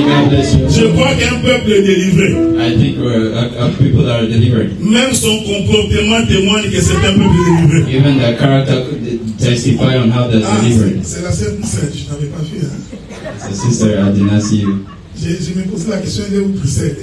Je crois qu'un peuple est délivré. I think people that are delivered. Même son comportement témoigne que c'est un peuple délivré. Even the character testify on how they're delivered. C'est la sœur Poussette, je n'avais pas vu. So sister, I did not see you. Je me posais la question, elle est où Poussette?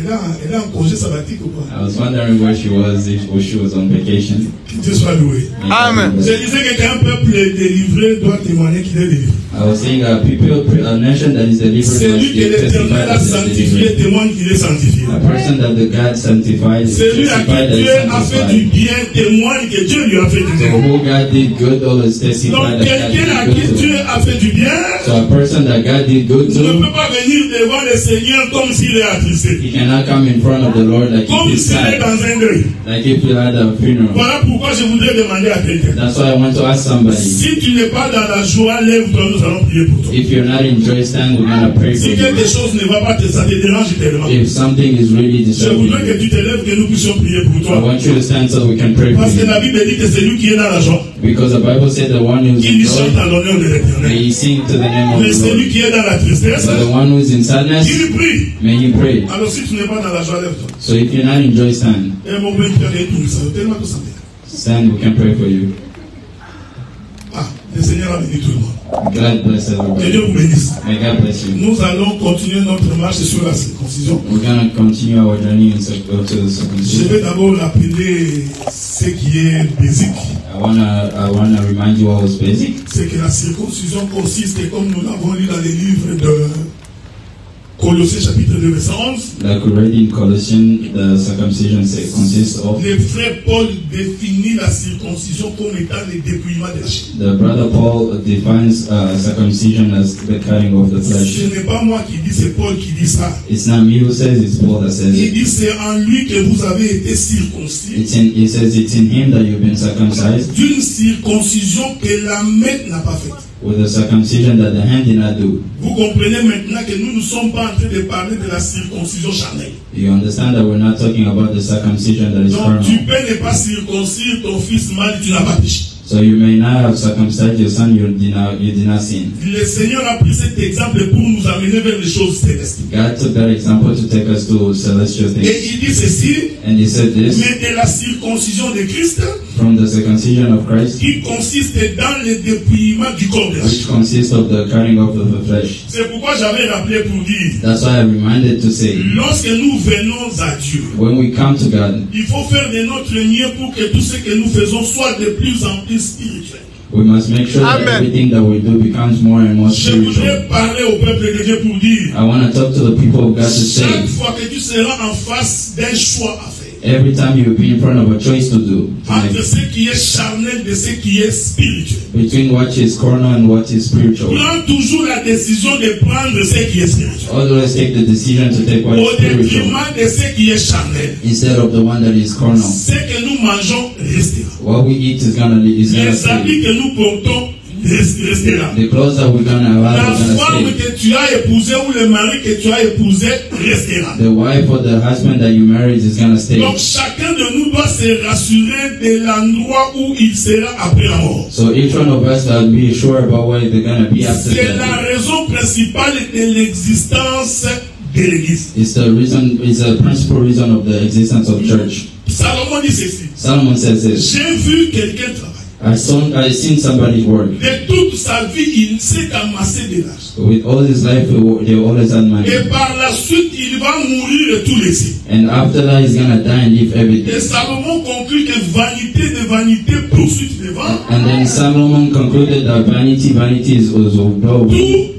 Elle est en congé sabbatique ou quoi? I was wondering where she was, if she was on vacation. Que Dieu soit loué. Amen. Je disais que qu'un peuple est délivré doit témoigner qu'il est délivré. I was saying a nation that is delivered Celui que l'Éternel a sanctifié témoigne qu'il est sanctifié. A person that the God sanctified Celui à qui Dieu a fait du bien témoigne que Dieu lui a fait du bien. So who God did good always testify Donc that quelqu'un à God qui did good Dieu a fait du bien So a person that God did good ne to, peut pas venir devant le Seigneur comme s'il est attristé. he cannot come in front of the Lord like Comme if he's s'il est sad, dans un deuil. like if he had a funeral. Voilà pourquoi je voudrais demander à quelqu'un. That's why I want to ask somebody, Si tu n'es pas dans la joie, lève-toi, nous allons prier pour toi. if you're not in joy stand, we're going to pray for Si quelque you. chose ne va pas, ça te dérange tellement. If something is really Je voudrais que disturbing, tu te lèves, que nous puissions prier pour I toi. want you to stand so we can pray for Parce que la you. Bible dit que c'est lui qui est dans la joie. Because the Bible said the one who's Il in chante joy, en l'honneur de l'Éternel. may he sing to the name of Mais the celui Lord. qui est dans la tristesse, But the one who's in sadness, il prie. may he pray. Alors si tu n'es pas dans la joie, lève-toi. So if you're not in joy stand, Et mon père, tu as tout ça. Tellement tout ça. stand, we can pray for you. Ah, le Seigneur a béni tout le monde. God bless Que everybody. Dieu vous bénisse. May God bless you. Nous allons continuer notre marche sur la circoncision. We're going to continue our journey to the Je circumcision. vais d'abord l'appeler ce qui est basique. I wanna remind you what was basic. C'est que la circoncision consiste, comme nous l'avons lu dans les livres de Colossiens chapitre 2 verset 11. Like we read in Colossians, the circumcision consists of. Le frère Paul définit la circoncision comme étant le dépouillement de la chair. The brother Paul defines circumcision as the cutting of the flesh. Ce n'est pas moi qui dis, c'est Paul qui dit ça. It's not me who says, it's Paul that says Il it. dit c'est en lui que vous avez été circoncis, He says it's in him that you've been circumcised d'une circoncision que la main n'a pas faite. with a circumcision that the hand did not do. Vous comprenez maintenant que nous ne sommes pas en train de parler de la circoncision charnelle. You understand that we're not talking about the circumcision that is Donc tu carnal. peux ne pas circoncire ton fils mal, tu n'as pas péché. So you may not have circumcised your son, you did not sin. Le Seigneur a pris cet exemple pour nous amener vers les choses célestes. God took that example to take us to celestial Et things. il dit ceci, And he said this, mais de la circoncision de Christ, from the circumcision of Christ, qui consiste dans le dépouillement du corps de la which chair. consists of the cutting off of the flesh. C'est pourquoi j'avais rappelé pour dire, That's why I reminded to say, lorsque nous venons à Dieu, when we come to God, il faut faire de notre mieux pour que tout ce que nous faisons soit de plus en plus spirituel. we must make sure that Amen. everything that we do becomes more and more Je voudrais spiritual. parler au peuple de Dieu pour dire, I want to talk to the people of God to say, chaque fois que tu seras en face d'un choix à faire, every time you be in front of a choice to do, to entre make, ce qui est charnel de ce qui est spirituel, between what is carnal and what is spiritual, prends toujours la décision de prendre ce qui est spirituel, always take the decision to take what au is spiritual détriment de ce qui est charnel. instead of the one that is carnal. Ce que nous mangeons restera. What we eat is gonna Les stay. habits que nous portons restera. The clothes that we're gonna have La are gonna femme stay. que tu as épousée ou le mari que tu as épousé restera. The wife or the husband that you married is gonna stay. Donc chacun de nous doit se rassurer de l'endroit où il sera après la mort. So each one of us will be sure about where they're gonna be after C'est la death. raison principale de l'existence de l'Église. It's the principal reason of the existence of church. Salomon dit ceci. Solomon says this. J'ai vu quelqu'un travailler. I seen somebody work. De toute sa vie, il s'est amassé de l'argent. With all his life, they always had money. Et par la suite, il va mourir de tout laisser. And after that, he's gonna die and leave Et everything. Salomon conclut que vanité de vanité, poursuite de vent, And then Solomon concluded that vanity is also tout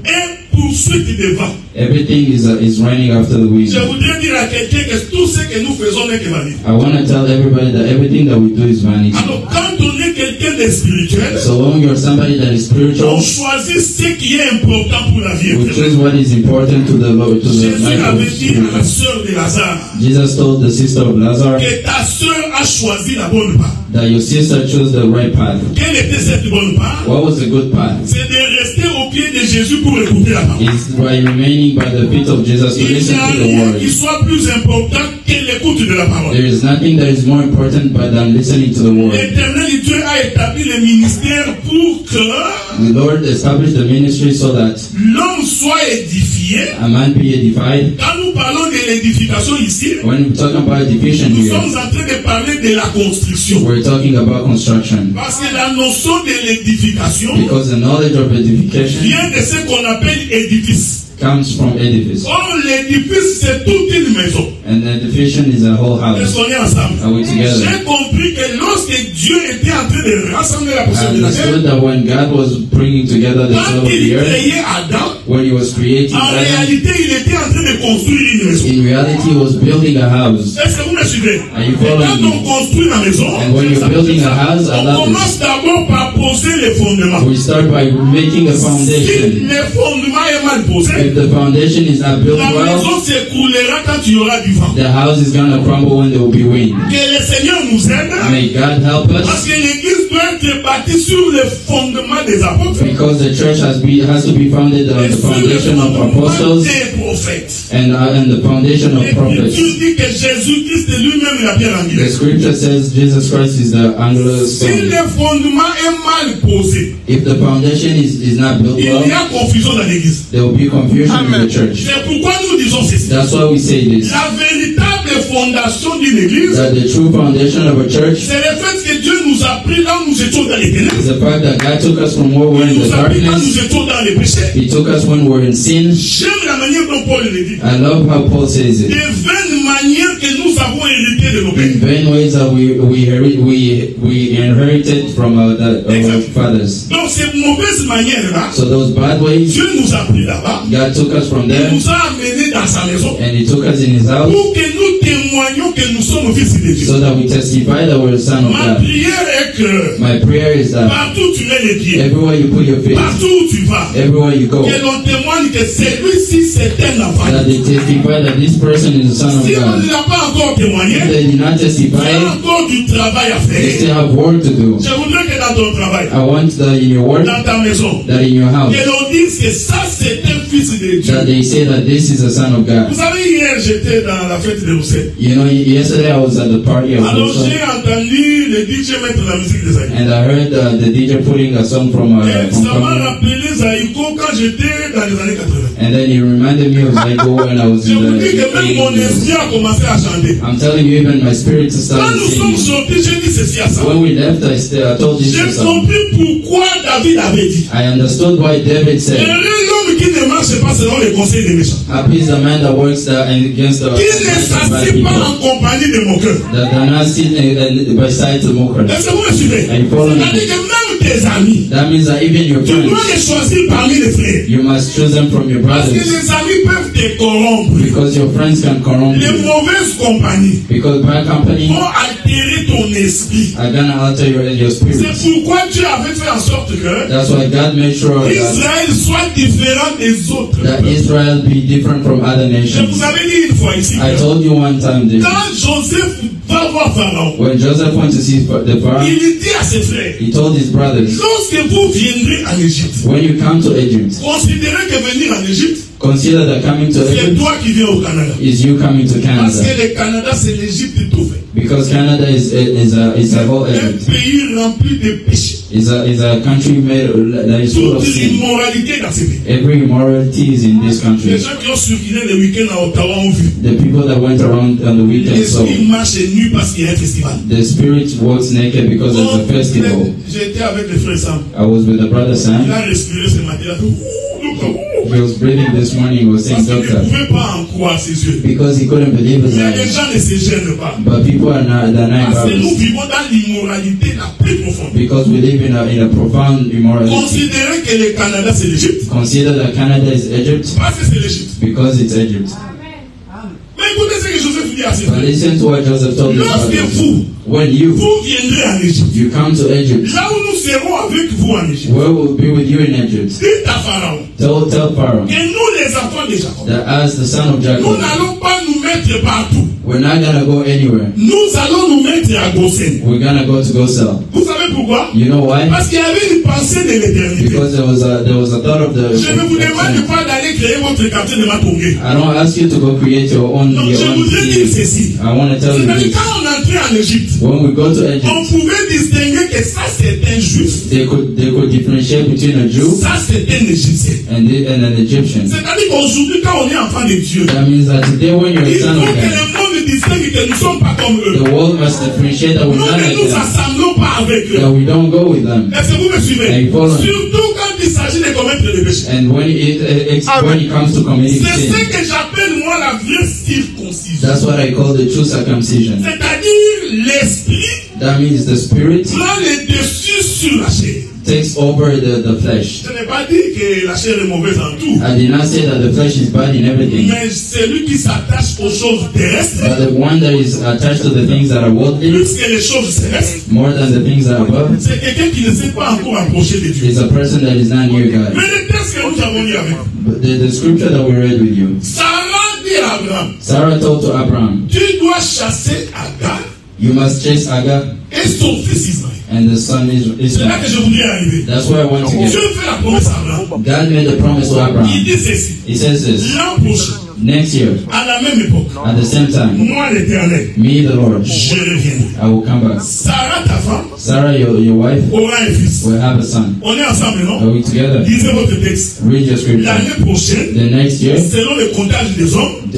est poursuite de vent. everything is running after the wind. Je voudrais dire à quelqu'un que tout ce que nous faisons n'est que vanité. I want to tell everybody that everything that we do is vanity. Alors, quand on est quelqu'un de spirituel, So when you're somebody that is spiritual, on choisit ce qui est important pour la vie we éternelle. choose what is important to the Lord, to the Jésus life of avait dit à la spiritual. sœur de Lazare Jesus told the sister of Lazarus que ta sœur a choisi la bonne part. that your sister chose the right path. Quelle était cette bonne part? What was the good path? C'est de rester au pied de Jésus pour écouter la parole. It's by remaining by the feet of Jesus to Il n'y listen a to the rien word. qui soit plus important que l'écoute de la parole. There is nothing that is more important than listening to the word. L'Éternel Dieu a a établi le ministère pour que the Lord established the ministry so that l'homme soit édifié. a man be edified. Quand nous parlons de l'édification ici, When we're talking about edification nous here, sommes en train de parler de la construction. we're talking about construction. Parce que la notion de l'édification Because the knowledge of edification vient de ce qu'on appelle édifice. comes from edifice. Or, l'édifice, c'est toute une maison. And edification is a whole Est-ce house. qu'on est ensemble? Are we together? J'ai compris que lorsque Dieu était en train de rassembler la I personne de la terre, understood that when God was bringing together the soul quand of the il earth, créait Adam, when he was creating en Adam, réalité, il était en train de construire une maison. in reality he was building a house. Est-ce que vous me suivez? Are you Et quand following on me? construit la maison, And when you're building a house, I on love commence this. d'abord par poser les fondements. We start by making a Si foundation. le fondement est mal posé, If the foundation is not built la well, maison s'écroulera quand il y aura du vent. the house is going to crumble when there will be wind. Que le Seigneur nous aide, May God help parce us, que l'Église doit être bâtie sur le fondement des apôtres because the church has to be founded on et the sur le foundation of fondement apostles des prophètes. and the foundation of prophets. L'Écriture dit que Jésus-Christ est lui-même la pierre The angulaire. scripture says Jesus Christ is the angular Si stone. le fondement est mal posé, If the foundation is not built il y well, a confusion dans l'Église. there will be confusion in the church. C'est pourquoi nous disons ceci. That's why we say this. La véritable fondation d'une Église, That the true foundation of a church c'est le fait que Dieu nous a pris là où nous étions dans les ténèbres. is the fact that God took us from where we're Il in the nous a pris quand darkness. nous étions dans les péchés. He took us when we're in sin. J'aime la manière dont Paul le dit. I love how Paul says Des it. vaines manières que nous avons héritées de nos In pères. vain ways that we inherited from our fathers. Donc ces mauvaises manières-là, So those bad ways, Dieu nous a pris là-bas. God took us from Il there nous a amenés dans sa maison and He took us in His house pour que nous témoignions que nous sommes fils de Dieu. so that we testify that we're the son of Ma God. prière est que My prayer is that partout où tu mets les pieds, everywhere you put your feet, partout où tu vas, everywhere you go, que l'on témoigne que celui-ci c'est un enfant. that they testify that this person is the son of Si on ne God. l'a pas encore témoigné, If they did not il y a testify, encore du travail à they faire. still have work to do. Je voudrais que dans ton travail, I want that in your work, dans ta maison, that in your house, que l'on dise que ça c'est un fils de Dieu. that they say that this is the son of God. Vous savez, hier j'étais dans la fête de Roussel. You know, yesterday I was at the party of Alors Wilson, j'ai entendu le DJ mettre la musique des Zaïko. and I heard the DJ putting a song from Et ça m'a Congo. rappelé Zaïko quand j'étais dans les années 80. And then he reminded me of Zaiko when I was Je in vous the dis que même mon 80s. esprit a commencé à chanter. I'm telling you, even my spirit Quand started nous sommes singing. sortis, j'ai dit ceci à ça. When we left, I told J'ai Jesus something. compris pourquoi David avait dit. I understood why David said, Heureux l'homme qui ne marche pas selon les conseils des méchants. happy is the man that works against the Qui ne bad s'assied pas people, en compagnie de moqueurs. that are not sitting beside the mockers. Est-ce que vous me suivez? Are you following me? C'est-à-dire que même tes amis, That means that even your tu dois friends, les choisir parmi les frères. you must choose them from your Parce que brothers, les amis peuvent te corrompre. because your friends can corrompt Les you. mauvaises compagnies Because bad company vont altérer ton esprit. are gonna alter your spirit. C'est pourquoi Dieu avait fait en sorte que That's why God made sure that Israël soit différent des autres. Israel be different from other Je nations. vous avais dit une fois ici. I told you one time this. Quand Joseph va voir Pharaon, When Joseph went to see the Pharaoh, il dit à ses frères, he told his brothers, lorsque vous viendrez en Égypte, when you come to Egypt, considérez que venir en Égypte, consider that coming to c'est Egypt toi qui viens au Canada. is you coming to Parce Canada. que le Canada, c'est l'Égypte tout fait. Because Canada is a whole Un Egypt. pays rempli de péchés. Is a country made that is full Toute of sin. l'immoralité dans ce pays. Every immorality is in this Les country. gens qui ont circulé le week-end à Ottawa ont vu. The people that went around on the weekend saw L'esprit marche nu parce qu'il y a un festival. the spirit walks naked because there's a festival. J'étais avec le frère Sam. I was with the brother Il Sam. a respiré ce matin. Il a fait ouh, docteur, ouh. He was breathing this morning. He was saying, Parce qu'il ne doctor, pouvait pas en croire ses yeux. because he couldn't believe his Mais les eyes. gens ne se gênent pas. But people are not Parce que nous embarrassed vivons dans l'immoralité la plus profonde. because we live in a profound immorality. Considérez que le Canada c'est l'Égypte. Consider that Canada is Egypt Parce que c'est l'Égypte. because it's Egypt. Mais écoutez ce que Joseph dit à ses But frères. listen to what Joseph told his Lorsque brothers. vous When you viendrez en Égypte, you come to Egypt, là où nous serons avec vous en Égypte, where will be with you in Egypt? dites à Pharaon Tell Pharaoh que nous les enfants de Jacob, that as the son of nous Jacob, n'allons pas nous mettre partout. we're not gonna go anywhere. Nous allons nous mettre à Goshen. We're gonna go to Gosel. Vous savez pourquoi? You know why? Parce qu'il y avait une pensée de l'éternité. Because there was a thought of the. Je ne vous demande pas d'aller créer votre quartier de Matongé. I don't ask you to go create your own. Donc je voudrais dire city. ceci. I want to tell you C'est-à-dire this. quand on entrait en Égypte, When we go to on Egypt, pouvait distinguer que ça c'est un juif, they could differentiate between a Jew ça c'est un Égyptien. and an Egyptian. C'est-à-dire qu'aujourd'hui, quand on est enfant de Dieu, That means that today when you're a il son faut of que God, le monde distingue que nous ne sommes pas comme eux. the world must differentiate that Nous we're not ne like nous them, assemblons pas avec eux. that we don't go with them. Est-ce que vous me suivez? And you follow. Surtout quand il s'agit de commettre le péché. And when it comes to committing C'est ce sin, que j'appelle moi la vraie circoncision. that's what I call the true circumcision. C'est-à-dire l'esprit That means the spirit prend le dessus sur la chair. takes over the flesh. Je n'ai pas dit que la chair est mauvaise en tout. I did not say that the flesh is bad in everything, Mais celui qui s'attache aux choses terrestres, but the one that is attached to the things that are worldly plus que les choses célestes, more than the things that are above c'est quelqu'un qui ne s'est pas encore approché de Dieu. is a person that is not near God. Mais le texte que nous avons lu avec vous, But the scripture that we read with you, Sarah dit à Abraham, Sarah told to Abraham, tu dois chasser Agar you must chase Agar et son fils Ismaël. and the son C'est là Ishmael. que je voudrais arriver. That's where I want to Dieu get. fait la promesse à Abraham. God made a promise to Il Abraham. dit ceci. He says this, L'an prochain, next year, à la même époque, at the same time, moi l'Éternel, me, the Lord, je reviendrai. I will come back. Sarah, ta femme, Sarah, your wife, aura un fils. will have a son. On est ensemble, non? Are we together? Lisez votre texte. Read your scripture. L'année prochaine, The next year, selon le comptage des hommes,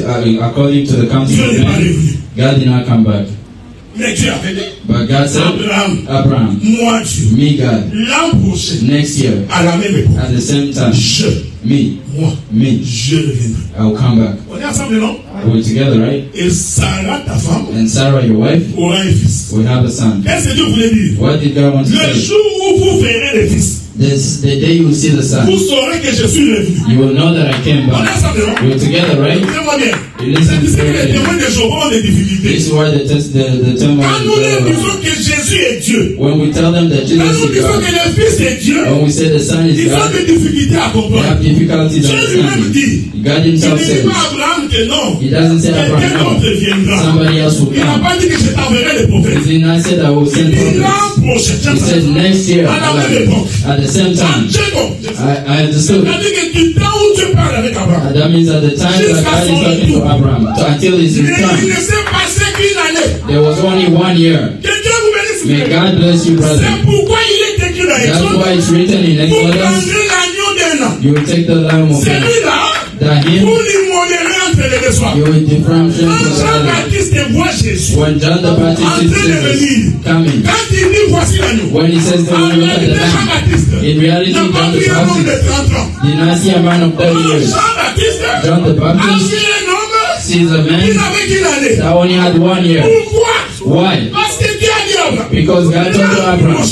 according to the counting Dieu of n'est pas men, revenu. God did not come back. Mais Dieu avait dit, But God said, Abraham, Abraham, moi Dieu, me, God, l'an prochain, next year, à la même époque, at the same time, moi, me, je reviendrai. I will come back. On est ensemble, non? We're together, right? Et Sarah, ta femme, And Sarah, your wife, aura un fils. will have a son. Qu'est-ce que Dieu voulait dire? What did God want to Le say? jour où vous verrez le fils, This, the day you see the son, vous saurez que je suis revenu. you will know that I came On est back. ensemble, non? We're together, right? Écoutez-moi bien. You listen C'est ici que les very témoins de Jéhovah ont des difficultés. This is where the term Quand nous leur of disons que Jésus est Dieu, when we tell them that quand Jesus nous is disons God, que le Fils est Dieu, when we say the Son is ils ont God, des difficultés à they comprendre. have difficulties Dieu lui-même understanding. dit, God il ne himself dit says, pas à Abraham que non, he doesn't say quelqu'un Abraham, d'autre viendra. somebody else will Il n'a come. pas dit que je t'enverrai les He prophètes. did not say that I will Il send dit l'an prophets. prochain. He said next year, À la même époque. at the same Quand time. Jacob, I understood. c'est-à-dire que du temps où Dieu parle avec Abraham, That means at the time that God is talking to Abraham, until his il ne return, s'est passé qu'une année. there was only 1 year. Que Dieu vous bénisse. May God bless you, brother. C'est pourquoi il est écrit dans That's why Exode. it's written in Vous Exodus, prendrez l'agneau d'un an. you will take the lamb of God, Celui-là, that him, vous l'immolerez entre les deux soirs. you will differentiate Quand from the other. Jean-Baptiste voit Jésus When John the Baptist sees Jesus coming, quand il dit voici l'agneau, when he says, en look at the réalité lamb, Jean-Baptiste in reality, n'a pas John the vu un homme de Baptist 30 ans. did not see a man of 30 years. Jean-Baptiste John the a Baptist vu un homme sees a qui man n'avait qu'une année. that only had 1 year. Pourquoi? Why? Parce que Dieu a dit à Abraham, Because God told to Abraham,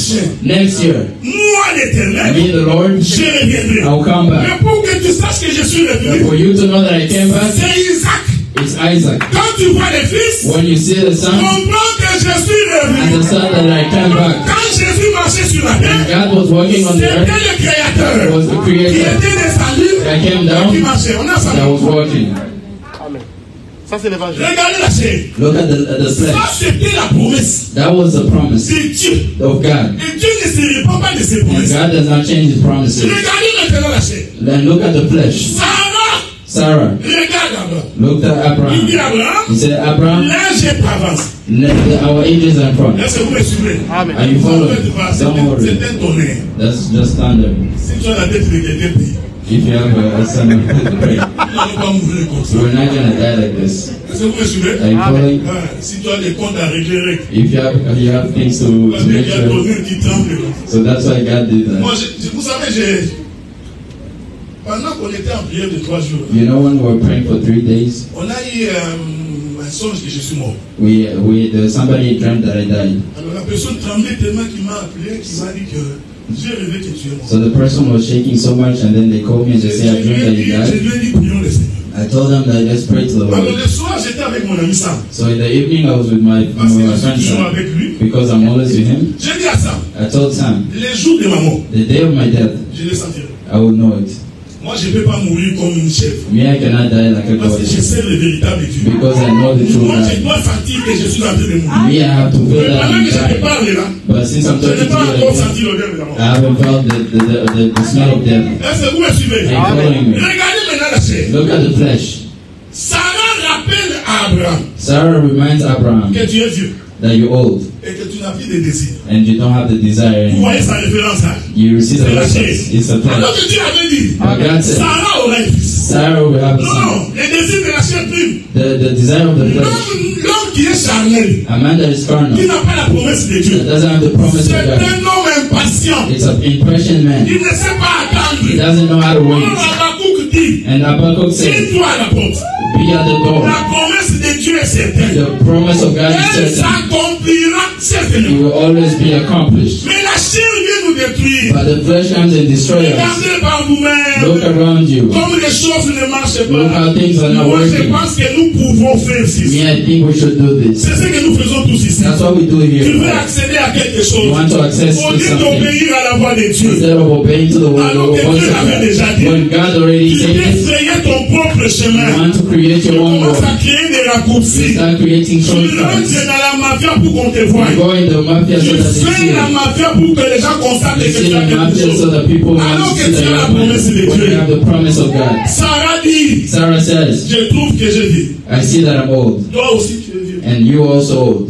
next year, moi l'Éternel, me, the Lord, je reviendrai. I'll come back. Mais pour que tu saches que je suis And revenu, for you to know that I came back, c'est Isaac. it's Isaac. Quand tu vois les fils, When you see the son comprends que je suis and revenu. the son that I came back, Quand Jésus marchait sur la terre, God was working on the c'était earth, le Créateur was the qui creator était descendu that came et qui down, marchait. On a ça. that was working. Ça, c'est l'évangile. Regardez la chair. Look at the Ça, flesh. c'était la promesse That was the promise de Dieu. of God. Et Dieu ne se répand pas de ses And promesses. God does not change his promises. Regardez maintenant la chair. Then look at the flesh. Sarah Regarde Abraham. looked at Il dit Abraham. Abraham, He said, Abraham, l'âge est avance. our age is in front. Est-ce que vous me suivez? Amen. Are you En following? fait, voilà, Don't worry. c'est un tonnerre. That's just thunder. Si tu as la tête de quelqu'un, prie. If you have a son, pray. Nous n'allons pas mourir comme ça. We're not going to die like this. Est-ce que vous me suivez? Are you following? Ah, si tu as des comptes à régler, règle. If you have things to Parce make qu'il y a sure. tonnerre qui tremble. So that's why God did Moi, that. vous savez, pendant qu'on était en prière de 3 jours, You know, when we were praying for 3 days, on a eu un songe que je suis mort. there was somebody dreamt that I died. Alors la personne tremblait tellement qu'il m'a appelé, qu'il m'a dit que j'ai rêvé que tu es mort. So the person was shaking so much, and then they called me and they Je said, I dreamt that you lui ai died. dit, prions le Seigneur. I told them that let's pray to the Alors Lord. le soir, j'étais avec mon ami Sam. So in the evening, I was with my Parce que je friend suis toujours Sam, avec lui. because I'm always with him. J'ai dit à Sam, I told Sam, les jours de ma mort, the day of my death, je les sentirai. I will know it. Moi, je ne peux pas mourir comme une chèvre. Me, I cannot die like a Parce que je goat, sais le véritable Dieu. because I know the true Moi, je God. dois sentir que je suis en train de mourir. Me, I have to feel Mais that pendant I'm que je te dying. parle là, But since I'm je n'ai talking pas to you encore like this, senti l'odeur de la mort. I haven't felt the smell of death. Est-ce que vous me suivez? Are you following me? Regardez maintenant la chair. Look at the flesh. Sarah rappelle à Abraham Sarah reminds Abraham que tu es vieux. that you're old. et que tu n'as plus de désir. and you don't have the desire Vous anymore. voyez sa référence là? You see the C'est la reference. chair. It's a Alors flesh. que Dieu avait dit, But God said, Sarah aura un fils. Sarah will have a Non, son. non, les désirs de la chair priment. The desire of the flesh, L'homme qui est charnel, a man that is carnal, qui n'a pas la promesse de Dieu, that doesn't have the promise c'est of God, un homme impatient. it's an impatient man. Il ne sait pas He attendre. doesn't know how to Quand wait. Habakkuk dit, And Habakkuk said, tiens-toi à la porte. be at the door. La promesse de Dieu est certaine. The promise of God is Elle certain. s'accomplira It certainement. will always be accomplished. Mais la chair vient nous détruire. But the flesh comes and destroys us. Regardez par vous-même. Look around you. Comme les choses ne marchent Look pas. how things are not Moi, je working. pense que nous pouvons faire ceci. Me, I think we should do this. C'est ce que nous faisons tous ici. That's what we do Tu veux here. accéder à quelque You chose. want to access Au to lieu something. d'obéir à la voix de Dieu. Instead of obeying to the word Alors que voice Dieu of l'avait déjà God. dit. When God already Tu said peux it, frayer ton propre you chemin. want to create Tu your own commences road. à créer des You raccourcis. start creating Tu rentres shortcuts. dans la mafia pour qu'on te voie. You go in the mafia Tu so that they see fais la you. mafia pour que les gens constatent You que see tu as the quelque mafia so chose. that people want Alors to que see that tu as you la have money. promesse de When you Dieu. have the promise of God. Sarah dit, Sarah says, je trouve que j'ai dit. I see that I'm old. Toi aussi tu es vieux. And you also old.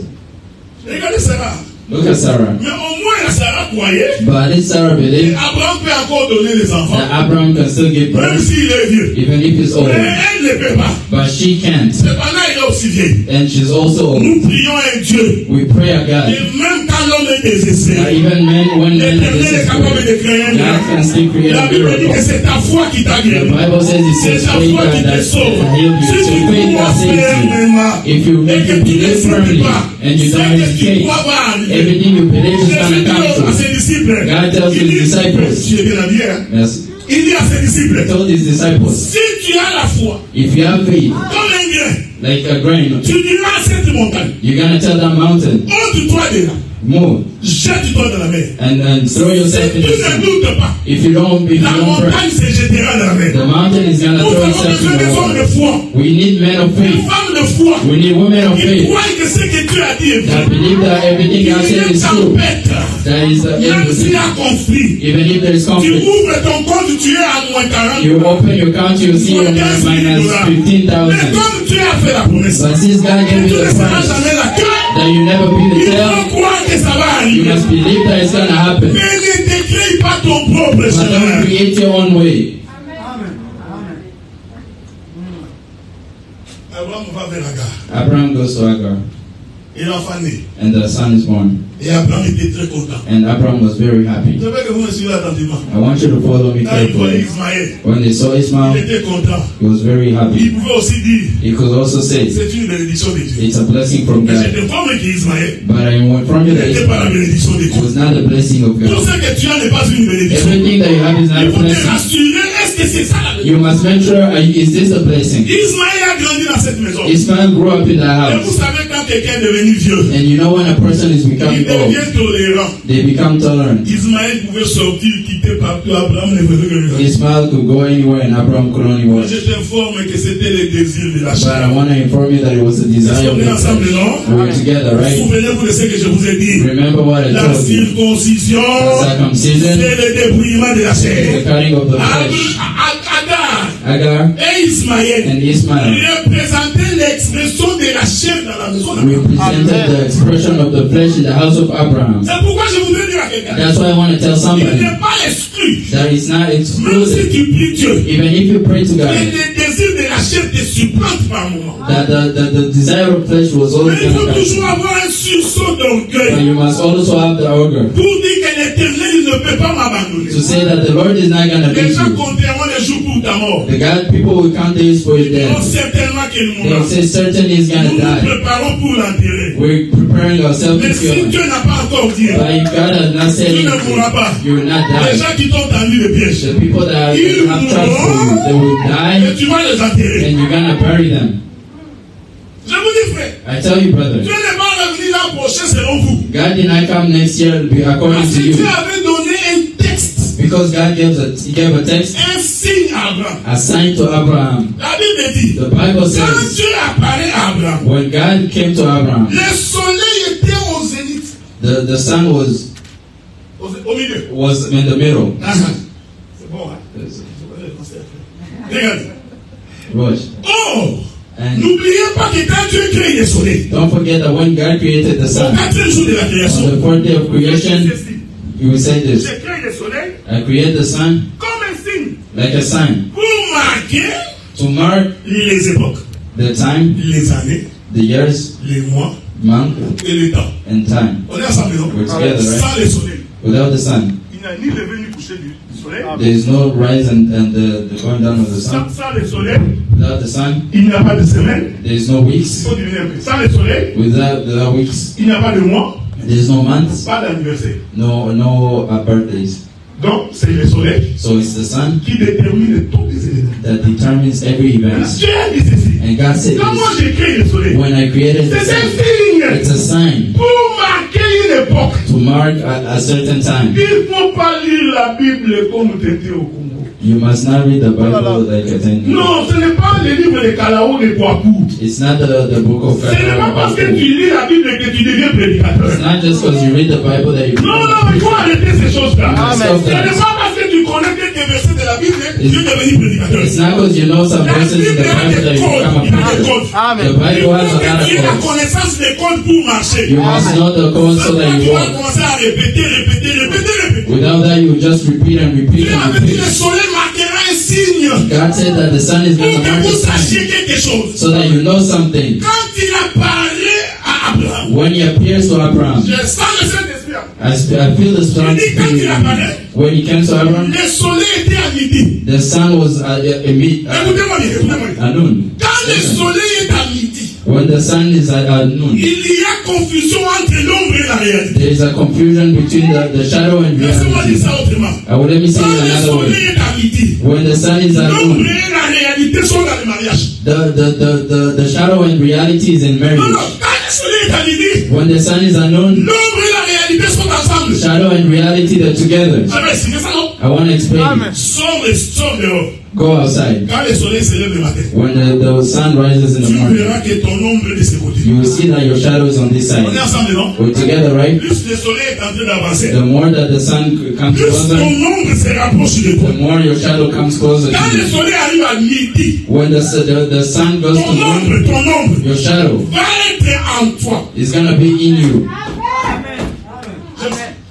Regardez Sarah. Look at Sarah. Mais au moins la Sarah croyait. But at least Sarah Et believed Abraham peut encore donner les enfants. that Abraham can still give Même birth, s'il est vieux. even if he's old. Mais elle ne peut pas. But she can't. Cependant, elle est aussi vieille. And she's also old. Nous prions un Dieu. We pray a Et God. même quand l'homme est That désespéré, even men, when men are l'Éternel est capable desperate, de créer un God miracle. can still create La a Bible dit que miracle. c'est ta foi qui t'a The guéri. Bible says it's C'est His ta faith foi qui te that sauve. healed you. Si It's tu your faith crois that saves you. fermement If you et que tu ne believe sais firmly pas, and you don't c'est que tu hesitate, crois va arriver. everything you believe is Jésus going to dit come à true. ses disciples, God tells il his dit, disciples. tu es bien habillé, hein? Yes. Il dit à ses He disciples, told his disciples, si tu as la foi, if you have faith, comme un grain, like a grain, tu diras à cette montagne, you're going to tell that mountain, ôte-toi de là, move jette-toi dans la mer. and throw Si yourself tu in the ne sea. doutes pas, If you don't la pray, montagne se jettera dans la mer. the mountain is going to Nous throw avons itself besoin in des the hommes de water. foi, We need men of des faith. femmes de foi, We need women of qui faith croient que ce que Dieu a dit est that vrai. believe that everything Il y God a said une is true. tempête, That is the même s'il y everything. a conflit. Even if there is Tu conflict, ouvres ton compte, tu es à moins 40. you open your account, you see you're minus Mais 15,000. comme Dieu a fait la promesse, But since God gave tu you ne the seras promise jamais la queue. that you never be the Il tail, faut croire que ça va you arriver. must believe that it's going to happen. Mais ne décris pas ton propre But don't chemin. create your own way. Abraham va vers Agar. Abraham goes to Agar, Et l'enfant naît. and the son is born. Et Abraham était très content. And Abraham was very happy. Je veux que vous me suivez attentivement. I want you to follow me Quand il voyait carefully. Ismaël, When they saw il Ismail, était content. he was very Il happy. pouvait aussi dire, He could also say, c'est une bénédiction de Dieu. it's a blessing from Mais je God. t'informe qu'Ismaël But I inform you that n'était pas la Ismail bénédiction de Dieu. was not the blessing of Tout God. ce que tu as n'est pas une bénédiction. Everything that you have is not Il a faut te blessing. rassurer, est-ce que c'est ça la bénédiction? You must make sure, is this a blessing? Ismaël a grandi dans cette maison. Ismail grew up in that Et vous house. savez quand quelqu'un est devenu vieux, And you know when a person is il becoming old, devient tolérant. they become tolerant. Ismaël pouvait sortir, quitter partout. Abraham ne faisait que regarder. Ismail could go anywhere and Abraham could only Moi, watch. je t'informe que c'était le désir de la But chair. I want to inform you that it was the desire of On est the ensemble, flesh. non? We're together, right? Souvenez-vous de ce que je vous ai dit. Remember what I La told you. circoncision, The circumcision, c'est le débrouillement de la the chair. cutting of the flesh. Agar Agar et Ismaël and Ismail représentaient l'expression de la chair dans la maison. represented the expression of the flesh in the house of Abraham. C'est pourquoi je voudrais dire à quelqu'un, That's why I want to tell il somebody n'est pas exclu, that it's not même si excluded. tu pries Dieu, Even if you pray to que God, les désirs de la chair te supplantent par moment. that the desire of flesh was Mais always il going faut to come. toujours avoir un sursaut But d'orgueil you must also have the order pour dire que l'Éternel il ne peut pas m'abandonner. to say that the Lord is not going to Les leave gens you. compteront les jours pour ta mort. The God people will count days for your Ils diront death. certainement qu'il They'll mourra. say certainly he's going Nous to nous die. préparons pour l'enterrer. We're preparing ourselves Mais to si kill him. Dieu n'a pas encore dit, But if God has not said tu ne mourras anything, pas. you will not Les die. gens qui t'ont tendu le piège, The people that have tried for you, they will et die tu vas les enterrer. and you're going to bury them. Je vous dis, frère, I tell you, brother, Dieu n'est pas revenu l'an prochain selon vous. God did not come next year according Parce to que Dieu you. avait donné un texte, Because God he gave a text, un signe à Abraham. a sign to Abraham. La Bible dit, The Bible quand says, Dieu apparaît à Abraham, when God came to Abraham, le soleil était au zénith, the sun was au milieu. in the middle. Ah, c'est bon, hein? Regarde. Watch. Oh! And N'oubliez pas que quand Dieu crée le soleil, don't forget that when God created the au sun, 4e jour de la on création, the fourth day of creation, He will say this: j'ai créé le soleil I create the sun comme un signe like a sign pour marquer to mark les époques, the time, les années, the years, les mois month, et le temps. and time. On est ensemble, non? We're together, right? Sans le soleil, Without the sun, il n'y a ni lever ni coucher du soleil. there is no rise and the going down of the sun. Sans le soleil, Without the sun, il n'y a pas de semaine. there is no Il weeks. faut diminuer un peu. Sans le soleil, Without weeks, il n'y a pas de mois, there is no months, pas d'anniversaire. no birthdays. Donc, c'est le soleil So it's the sun qui détermine tous les événements. that determines every event. Dieu a dit ceci. And God said Quand moi this: j'ai créé le soleil, when I created the c'est un sun, signe it's a sign pour marquer une époque. to mark a certain time. Il ne faut pas lire la Bible comme Tété au Congo. You must not read the Bible like a thing. Non, ce n'est pas le livre de Kalao de Kouakou. It's not the book of Ce n'est pas parce que God. tu lis la Bible que tu deviens prédicateur. It's not just because you read the Bible that you Non, non, il faut arrêter ces choses-là. Stop Ce n'est that. pas parce que tu connais quelques versets de la Bible que tu deviens prédicateur. It's not because you know some La verses in the Bible a Bible that des you codes. become a Il y a des preacher. codes. The Il Bible faut has a que lot of tu aies la codes. connaissance des codes pour marcher. You must know the codes so that Tu you vas walk. commencer à répéter. Without that, you just repeat and repeat Dieu and avait dit le repeat. soleil marquera un signe God said that the sun is pour going to que mark vous a sachiez sign quelque chose. so that you know something. Quand il apparaît à Abraham, When he appears to Abraham, je sens le Saint-Esprit. I feel the sun. When he came to Abraham, Le soleil était à midi. the sun was at Écoutez-moi bien, écoutez-moi bien. noon. Quand le soleil est à midi, When the sun is at noon, il y a confusion entre l'ombre et la réalité. there is a confusion between the shadow and Laissez-moi dire reality. ça autrement. Let me say Quand it le another soleil way. est à midi, When the sun is at l'ombre noon, et la réalité sont dans le mariage. the shadow and reality is in Non, non, marriage. quand le soleil est à midi, When the sun is at noon, l'ombre et la réalité sont ensemble. shadow and reality they're together. Je vais expliquer ça, non? I want to explain. Sors dehors. Go outside. Quand le soleil se lève le matin, When the sun rises in the tu morning, verras que ton ombre est de ce côté. you will see that your shadow is on this On est side. ensemble, non? We're together, right? Plus le soleil est en train d'avancer, The more that the sun comes plus ton closer, ombre se rapproche de toi. the more your shadow comes closer Quand to le you. soleil arrive à midi, When the sun goes to noon, ton ombre your shadow va être en toi. is going to be in you.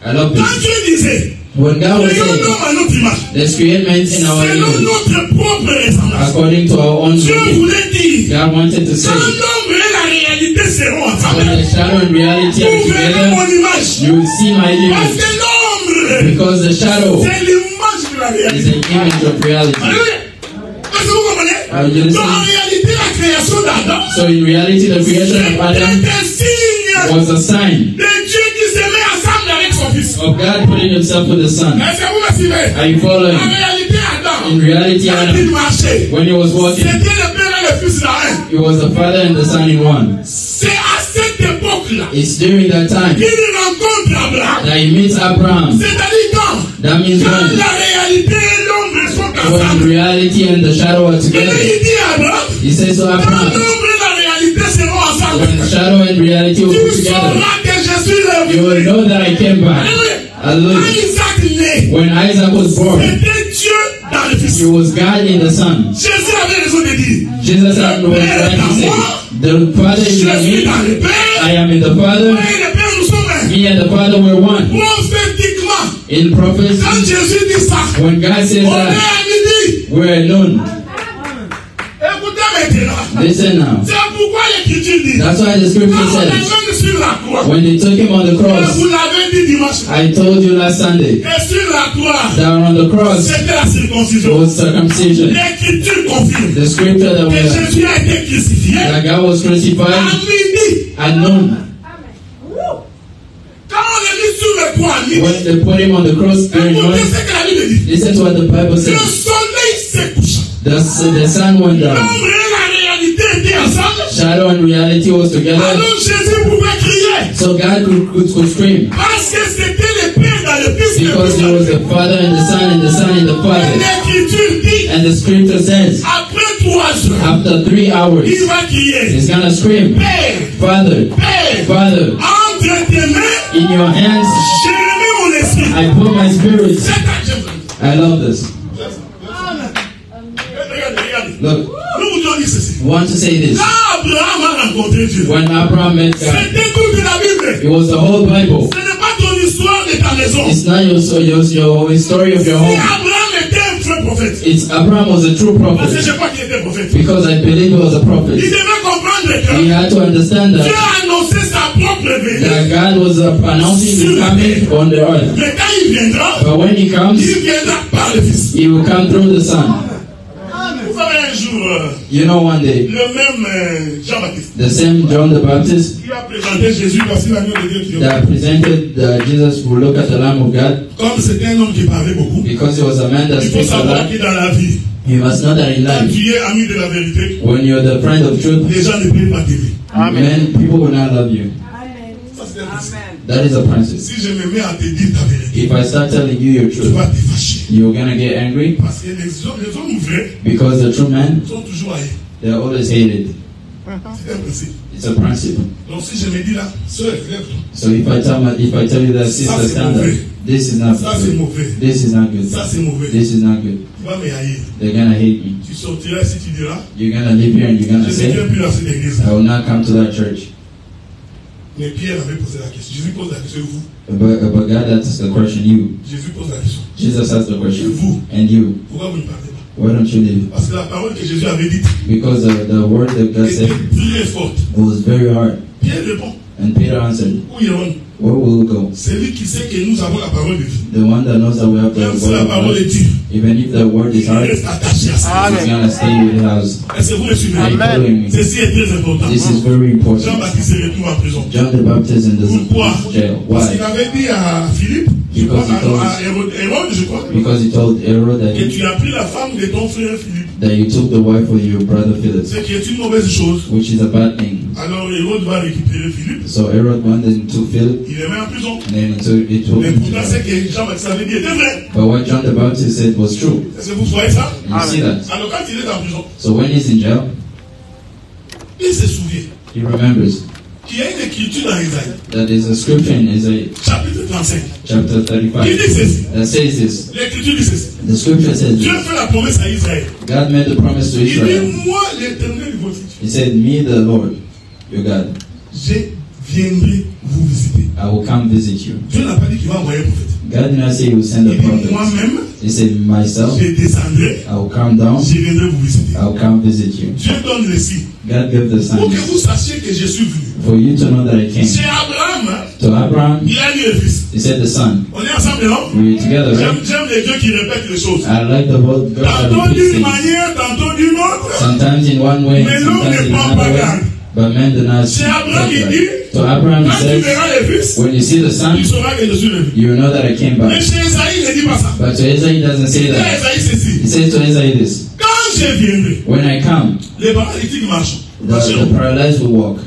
I love Quand this. Dieu disait, When God was créons saying, l'homme à notre image, let's create man in our selon image, notre propre ressemblance. according to our own Dieu image, voulait dire, God wanted to quand say, l'ombre et la réalité seront when ensemble, the shadow and reality are vous verrez together, mon image. you will see my Parce image. que l'ombre, Because the shadow c'est l'image de la is réalité. an image of reality. Alléluia. Est-ce que vous comprenez? You Donc en understand? réalité, la création d'Adam So in reality, the creation of Adam était un signe was a sign de Dieu qui se met ensemble avec son fils. of God putting himself with the Son. Est-ce que vous me suivez? Are you following? En réalité, Adam, In reality, quand il Adam, marchait, when he was c'était walking, le père et le fils dans un. he was the Father and the Son in one. C'est à cette époque-là It's during that time qu'il rencontre Abraham. that he meets Abraham. C'est-à-dire quand, That means quand when la réalité et l'ombre sont ensemble. reality and the shadow are Et together. il dit à Abraham, He says to quand Abraham, l'ombre et la réalité seront ensemble, when shadow and reality will be tu together, sauras que je suis le you will Dieu. know that I came back. Alléluia. Quand Hallelujah. Isaac naît, When Isaac was born, c'était Dieu dans le fils. it was God in the Son. Jésus avait raison de dire, Jesus had no right to say, the Father je is in suis dans me, le Père, I am in the Father, moi et le Père nous sommes un. me and the Father were one. Prophétiquement, In quand prophecy, Jésus dit ça, when God says on est that, à midi. we're at noon. Écoutez maintenant. Listen now. C'est pourquoi l'Écriture dit, That's why the quand scripture on says, est sur la croix, when they took him on the cross, vous l'avez dit dimanche, I told you last Sunday, et sur la croix, that on the cross, c'était la it circoncision. was circumcision. L'Écriture confirme The scripture that que was Jésus a été crucifié that God was à crucified midi. at noon. Quand on l'a mis sur le croix à midi, When they put him on the cross during écoutez noon, ce que la Bible dit. listen to what the Bible Le says. soleil s'est couché. The sun went down. L'ombre et la réalité étaient ensemble. Shadow and reality was together. Alors Jésus pouvait crier. So God could scream. Parce que c'était le Père dans le Fils. le Because Fils there dans was le the Father and the Son and the Son and the Father. L'Écriture dit, And the scripture says, après 3 heures, after 3 hours, il va crier. he's gonna scream, Père, Father, Père, Father, entre tes mains, in your hands j'ai remis mon esprit. I put my spirit. C'est à Jésus. I love this. Regardez, regardez. Look, Nous vous disons ceci. I want to say this. Quand Abraham a rencontré Dieu, When Abraham met God, c'était toute la Bible. it was the whole Bible. Ce n'est pas ton histoire de ta maison. It's not your story of your Si home. Abraham était un vrai prophète, It's Abraham was a true parce que prophet. je crois qu'il était prophète, Because I believe he was a il prophet. devait comprendre He que had to understand Dieu that, a annoncé sa propre venue. that God was announcing his coming on the earth. Mais quand il viendra, But when he comes, il viendra par le Fils. he will come through the Son. Vous savez, un jour, You know, one day, le même Jean-Baptiste, the same John the Baptist il a présenté Jésus parce qu'il a mis de Dieu qui that presented Jesus will look at the Lamb of God, comme c'était un homme qui parlait beaucoup. because he was a man that Il faut speaks a savoir lot. que dans la vie, You must know that in quand life, tu es ami de la vérité, when you're the friend of truth, les gens ne peuvent pas t'aimer. men, people will not love you. Ça, c'est un principe. That is a principle. Si je me mets à te dire ta vérité, If I start telling you your tu truth, vas te fâcher. you're gonna get angry, Parce que les hommes vrais because the true men, sont toujours haïs. they're always hated. C'est un principe. It's a principle. Donc si je me dis là, sœur, lève-toi. So if I tell you that, sister, stand up, this is not Ça c'est good. mauvais. This is not good. Ça c'est mauvais. This is not good. Tu vas me haïr. They're gonna hate me. Tu sortiras si tu diras, You're gonna live here and you're je gonna ne say, viens plus dans cette église. I will not come to that church. Mais Pierre avait posé la question. Jésus pose la question, vous. But God asks the question, you. Jésus pose la question. Jesus asked the question, Vous, and you. pourquoi vous ne parlez pas? Why don't you live? Parce que la parole que Jésus avait dite Because the word that God était said très forte. was very hard. Pierre répond, And Peter answered, où irons-nous? where will we go? Celui qui sait que nous avons la parole de vie. The one that knows that we have the Même si word la of parole God, est dure, even if the word is il hard, reste attaché à ça. he's gonna stay with the house. Est-ce que vous me suivez? Are you following me? Ceci est très important. This is very important. Jean-Baptiste se retrouve en prison. John the Baptist in Pourquoi? jail. Parce qu'il Why? avait dit à Philippe, je crois, à Hérode, je crois, Because he told Herod que tu as pris la femme de ton frère Philippe, that you took the wife of your brother Philip, ce qui est une mauvaise chose. which is a bad thing. Alors Hérode va récupérer Philippe, So Herod went and took Philip, il le met en prison. and then he took Mais him to pourtant, ce jail. que Jean-Baptiste avait dit était vrai. But what John the Baptist said was true. Est-ce que vous voyez ça? And you see that? Alors quand il est en prison, So when he's in jail, il se souvient he remembers qu'il y a une écriture dans Isaïe, that there's a scripture in Isaiah chapitre 35. chapter Il 35 dit ceci. that says this. L'écriture dit ceci. The scripture says Dieu this. fait la promesse à Israël. God made the promise to Il dit, Israel. moi l'éternel votre Dieu, He said, me the Lord, your God, je viendrai vous visiter. I will come visit you. Dieu n'a pas dit qu'il va envoyer un prophète. God did not say he will send a Il dit, prophet. moi-même, He said, myself, je descendrai, I will come down, je viendrai vous visiter. I will come visit you. Dieu donne le signe. God gave the Pour que sign vous sachiez que je suis venu. for you to know that I came. Chez Abraham, To Abraham, il a dit le fils. he said the son. On est ensemble, non? We were together, right? J'aime les dieux qui répètent les choses. I like the whole God that Tantôt repeats d'une things. manière, tantôt d'une autre. Sometimes in one way, Mais l'homme sometimes ne in prend pas another way. garde. But men do not Chez Abraham, il take dit, that. To Abraham, he quand tu says, verras le fils, when you see the son, tu sauras que je suis venu. you will know that I came Mais back. chez Esaïe, il ne dit pas ça. But to Isaiah, he doesn't say Il dit à that. Esaïe ceci. He says to Isaiah this, Quand je viendrai, when I come, les paralytiques marchent. the paralyzed will walk,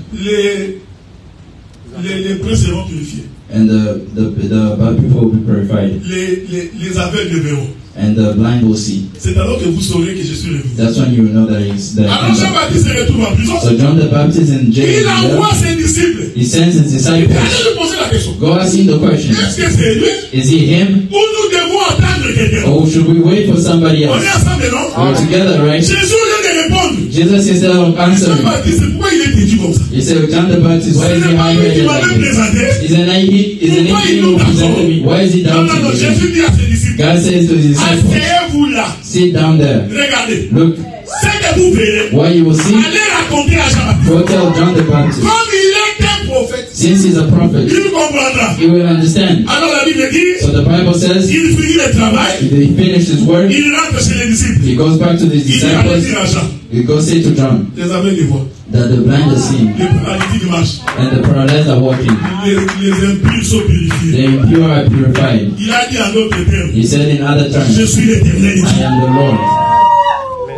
Les prêts seront purifiés. and the bad people will be purified, Les aveugles verront. and the blind will see. C'est alors que vous saurez que je suis revenu. That's when you will know that I Alors came back. Jean-Baptiste se retrouve en prison. So John the Baptist in jail, Il envoie ses disciples. he sends his Il dit, disciples, allez lui poser la question. go ask him the question, Est-ce que c'est lui is he him, ou nous devons attendre quelqu'un? or should we wait for somebody On est else? ensemble, non? We're together, right? Jésus vient de répondre. Jesus instead of answering, Jean-Baptiste, pourquoi il est têtu comme ça? he said, John the Baptist, why Ce is he n'est pas lui qui high-headed m'avait like this? présenté. Isn't he who presented me? Why is he Non, doubting non, non, me? Jésus dit à ses disciples, God says to his disciples, asseyez-vous là. sit down there. Regardez. Look, Ce que vous verrez, what you will see, allez raconter à Jean-Baptiste. go tell John the Baptist. Comme il est un prophète, Since he's a prophet, il comprendra. he will understand. Alors la Bible dit, So the Bible says, il finit le travail, if he finished his work, il rentre chez les disciples. he goes back to the Il dit, allez disciples, dire à Jean, he goes say to John les aveugles voient, that the blind are seeing, les paralytiques marchent, and the paralyzed are walking, les impurs sont purifiés. the impure are purified. Il a dit en d'autres termes, He said in other je terms, suis l'éternel. I am the Lord,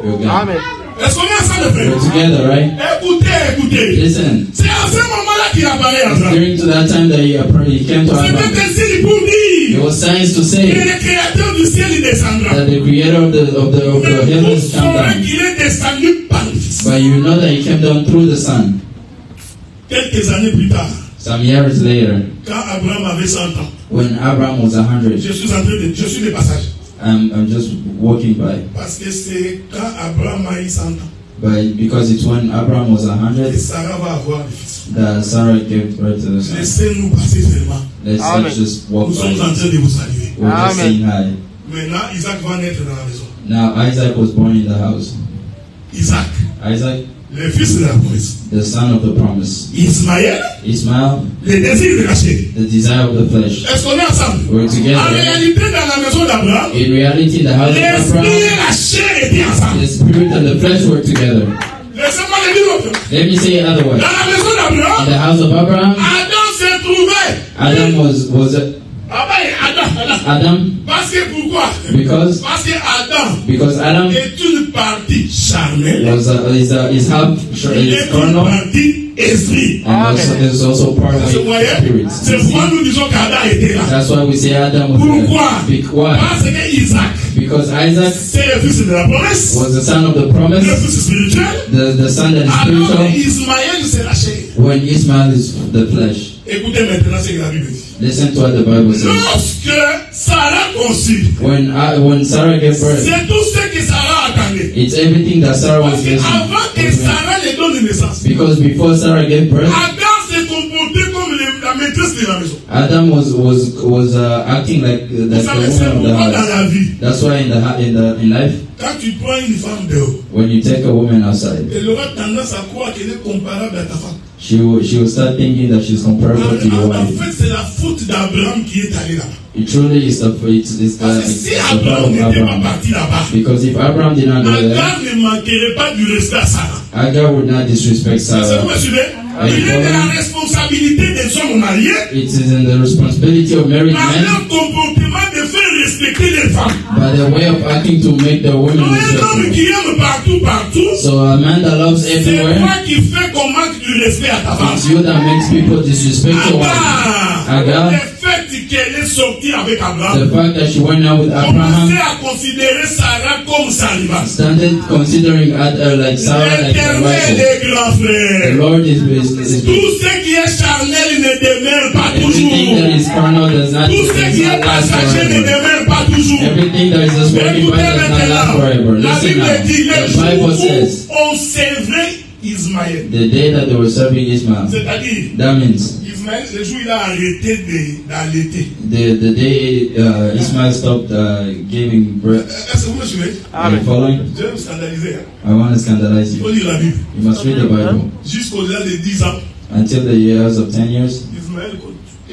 your God. Amen. Est-ce qu'on est ensemble, frère? We're together, right? Écoutez. Listen, C'est à ce moment-là qu'il apparaît à Abraham. during to that time that he came to Abraham, C'était un signe pour it dire was signs to que say le créateur du ciel il descendra. that the creator of the Mais vous heavens come saurez down. qu'il est descendu par le Fils. But you know that he came down through the Son. Quelques années plus tard, Some years later, quand Abraham avait 100 ans, when Abraham was 100, je suis de passage. I'm just walking by. Parce que c'est quand Abraham a eu 100 ans But because it's when Abraham was Et 100 Sarah va avoir des fils. that Sarah gave birth to the son. Laissez-nous passer seulement. Let's just walk Nous sommes by. en train de vous saluer. We're just Amen. saying hi. Maintenant, Isaac va naître dans la maison. Now Isaac was born in the house. Isaac, Isaac, le fils de la promesse. the son of the promise. Ismaël, Ismail, le désir de la chair. the desire of the flesh. Est-ce qu'on est ensemble? We're En together. réalité, dans la maison d'Abraham, In reality, the house of l'esprit Abraham, et la chair étaient ensemble. the spirit and the flesh were together. Laissez-moi le dire autrement. Let me say it Dans otherwise. la maison In d'Abraham, the house of Abraham, Adam s'est trouvé. Adam was Adam Parce que pourquoi? because Parce que Adam Adam est une partie charnelle. is half Il is est une carnal partie esprit. and also, is also part of Vous voyez? spirit. C'est pourquoi nous disons qu'Adam était là. That's why we say Adam was Pourquoi? there. Why? Parce que Isaac, Because Isaac c'est le fils de la promesse. was the son of the Le promise, fils spirituel. the son that is Alors spiritual, Ismaël, c'est la chair. when Ismail is the flesh. Écoutez maintenant ce que la Bible dit. Listen to what the Bible says. Lorsque Sarah conçut, When Sarah gave birth, c'est tout ce que Sarah attendait. it's everything that Sarah was Parce missing. qu'avant que Sarah ne donne naissance, Because before Sarah gave birth, Adam s'est comporté comme la maîtresse de la maison. Adam was acting like Vous the savez, c'est woman of the pourquoi dans house. la vie, That's why in life, quand tu prends une femme dehors, when you take a woman outside, elle aura tendance à croire qu'elle est comparable à ta femme. she will start thinking that she's comparable to your En wife. fait, c'est la faute d'Abraham qui est allé là-bas. It truly is Parce que si the part Abraham of n'était pas Abraham. parti là-bas, Because if Abraham did not go there, Agar ne manquerait pas du respect à Sarah. Agar would not disrespect C'est vous Sarah. me suivez? Il est de la responsabilité des hommes mariés It is in the responsibility of married par men leur comportement de faire respecter les femmes. by their way of acting to make the women Un homme respectful. qui aime partout, So a man that loves c'est everywhere, toi qui fais qu'on manque du respect à ta femme. it's you that makes people disrespect your wife. Agar, Agar, le fait qu'elle est sortie avec Abraham, the fact that she went out with commençait Abraham, à considérer Sarah comme sa rivale. started considering like Sarah like a L'Éternel rival. est grand The frère. Lord is Tout ce qui est charnel ne demeure pas everything that toujours. is carnal does not Tout ce qui est last passager ne forever. demeure pas toujours. Everything that is just working Écoutez by does not last maintenant, forever. la Listen Bible now. dit le The jour Bible où says on servait Ismaël. the day that they were serving Ismail. C'est-à-dire, That means Ismaël, le jour où il a arrêté d'allaiter. the day Ismail stopped giving birth. Est-ce que vous me suivez? Are you following? Je vais me scandaliser. Hein. I want to scandalize Il faut you. lire la Bible. You must read the Bible. Jusqu'au-delà de 10 ans, Until the years of 10 years, Ismaël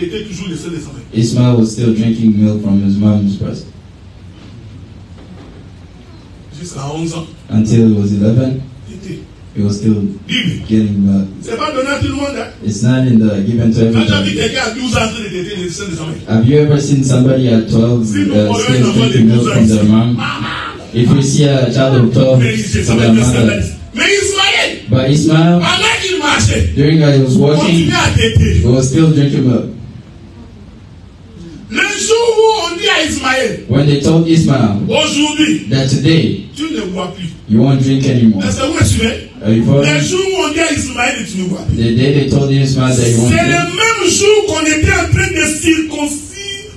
était toujours le seul de sa mère. Ismail was still drinking milk from his mom's breast. Jusqu'à 11 ans. Until he was 11, Était. he was still Bible. getting milk. C'est pas donné à tout le monde. Hein. It's not in the given to Quand tu as vu everybody. quelqu'un à 12 ans en train de téter le seul de sa mère. Have you ever seen somebody at 12 still drinking milk from their mom? If you see a child of 12 Mais c'est ça from va their me mother, scandaliser. Mais Ismaël, but Ismail, pendant qu'il marchait, during he was walking, continuait à téter. he was still drinking milk. Le jour où on dit à Ismaël, When they told Ismail aujourd'hui, that today tu ne bois plus. you won't drink anymore, Est-ce que vous me suivez? are you Le following? jour où on dit à Ismaël, tu ne bois plus. The day they told Ismail that you won't C'est drink, le même jour qu'on était en train de circoncire.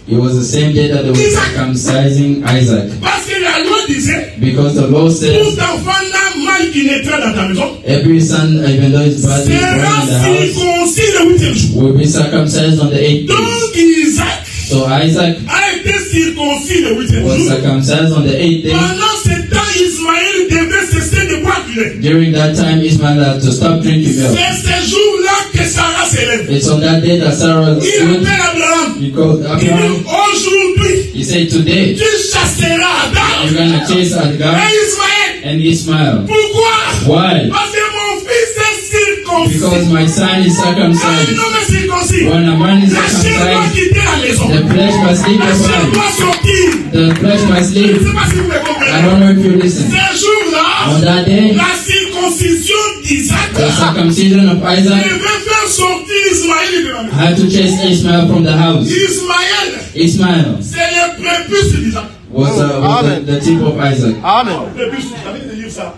it was the same day that they were circumcising Isaac. Parce que la loi disait, Because the law tout says enfant mal qui naîtra dans ta maison every son, even though his body is born sera in the house, circoncis le 8e jour. will be circumcised on the 8th day. Donc Isaac So Isaac a été circoncis le 8e was jour. circumcised on the 8th day. Pendant ce temps, Ismaël devait cesser de boire du lait. During that time, Ismail had to stop drinking milk. C'est ce jour-là que Sarah s'élève. It's on that day that Sarah Il stood. appelle Abraham. He called Il dit, Abraham. aujourd'hui, He said, today, tu chasseras you're Adam going to chase Agar et Ismaël. and Ismail. Pourquoi? Why? Parce que mon fils est circoncis. Because my son is Quand un circumcised. homme est circoncis, When a man is la chair doit circumcised, quitter la maison. the flesh must leave La the chair body. doit sortir. The flesh must Je ne leave. sais pas si vous me I comprenez. don't know if you listen. Ce jour-là, On that day, la circoncision d'Isaac the circumcision of Isaac devait faire sortir Ismaël de la maison. had to chase Ismail from the house. Ismaël, Ismail c'est le prépuce d'Isaac. was the tip of Isaac. Amen. Prépuce, vous avez de lire ça.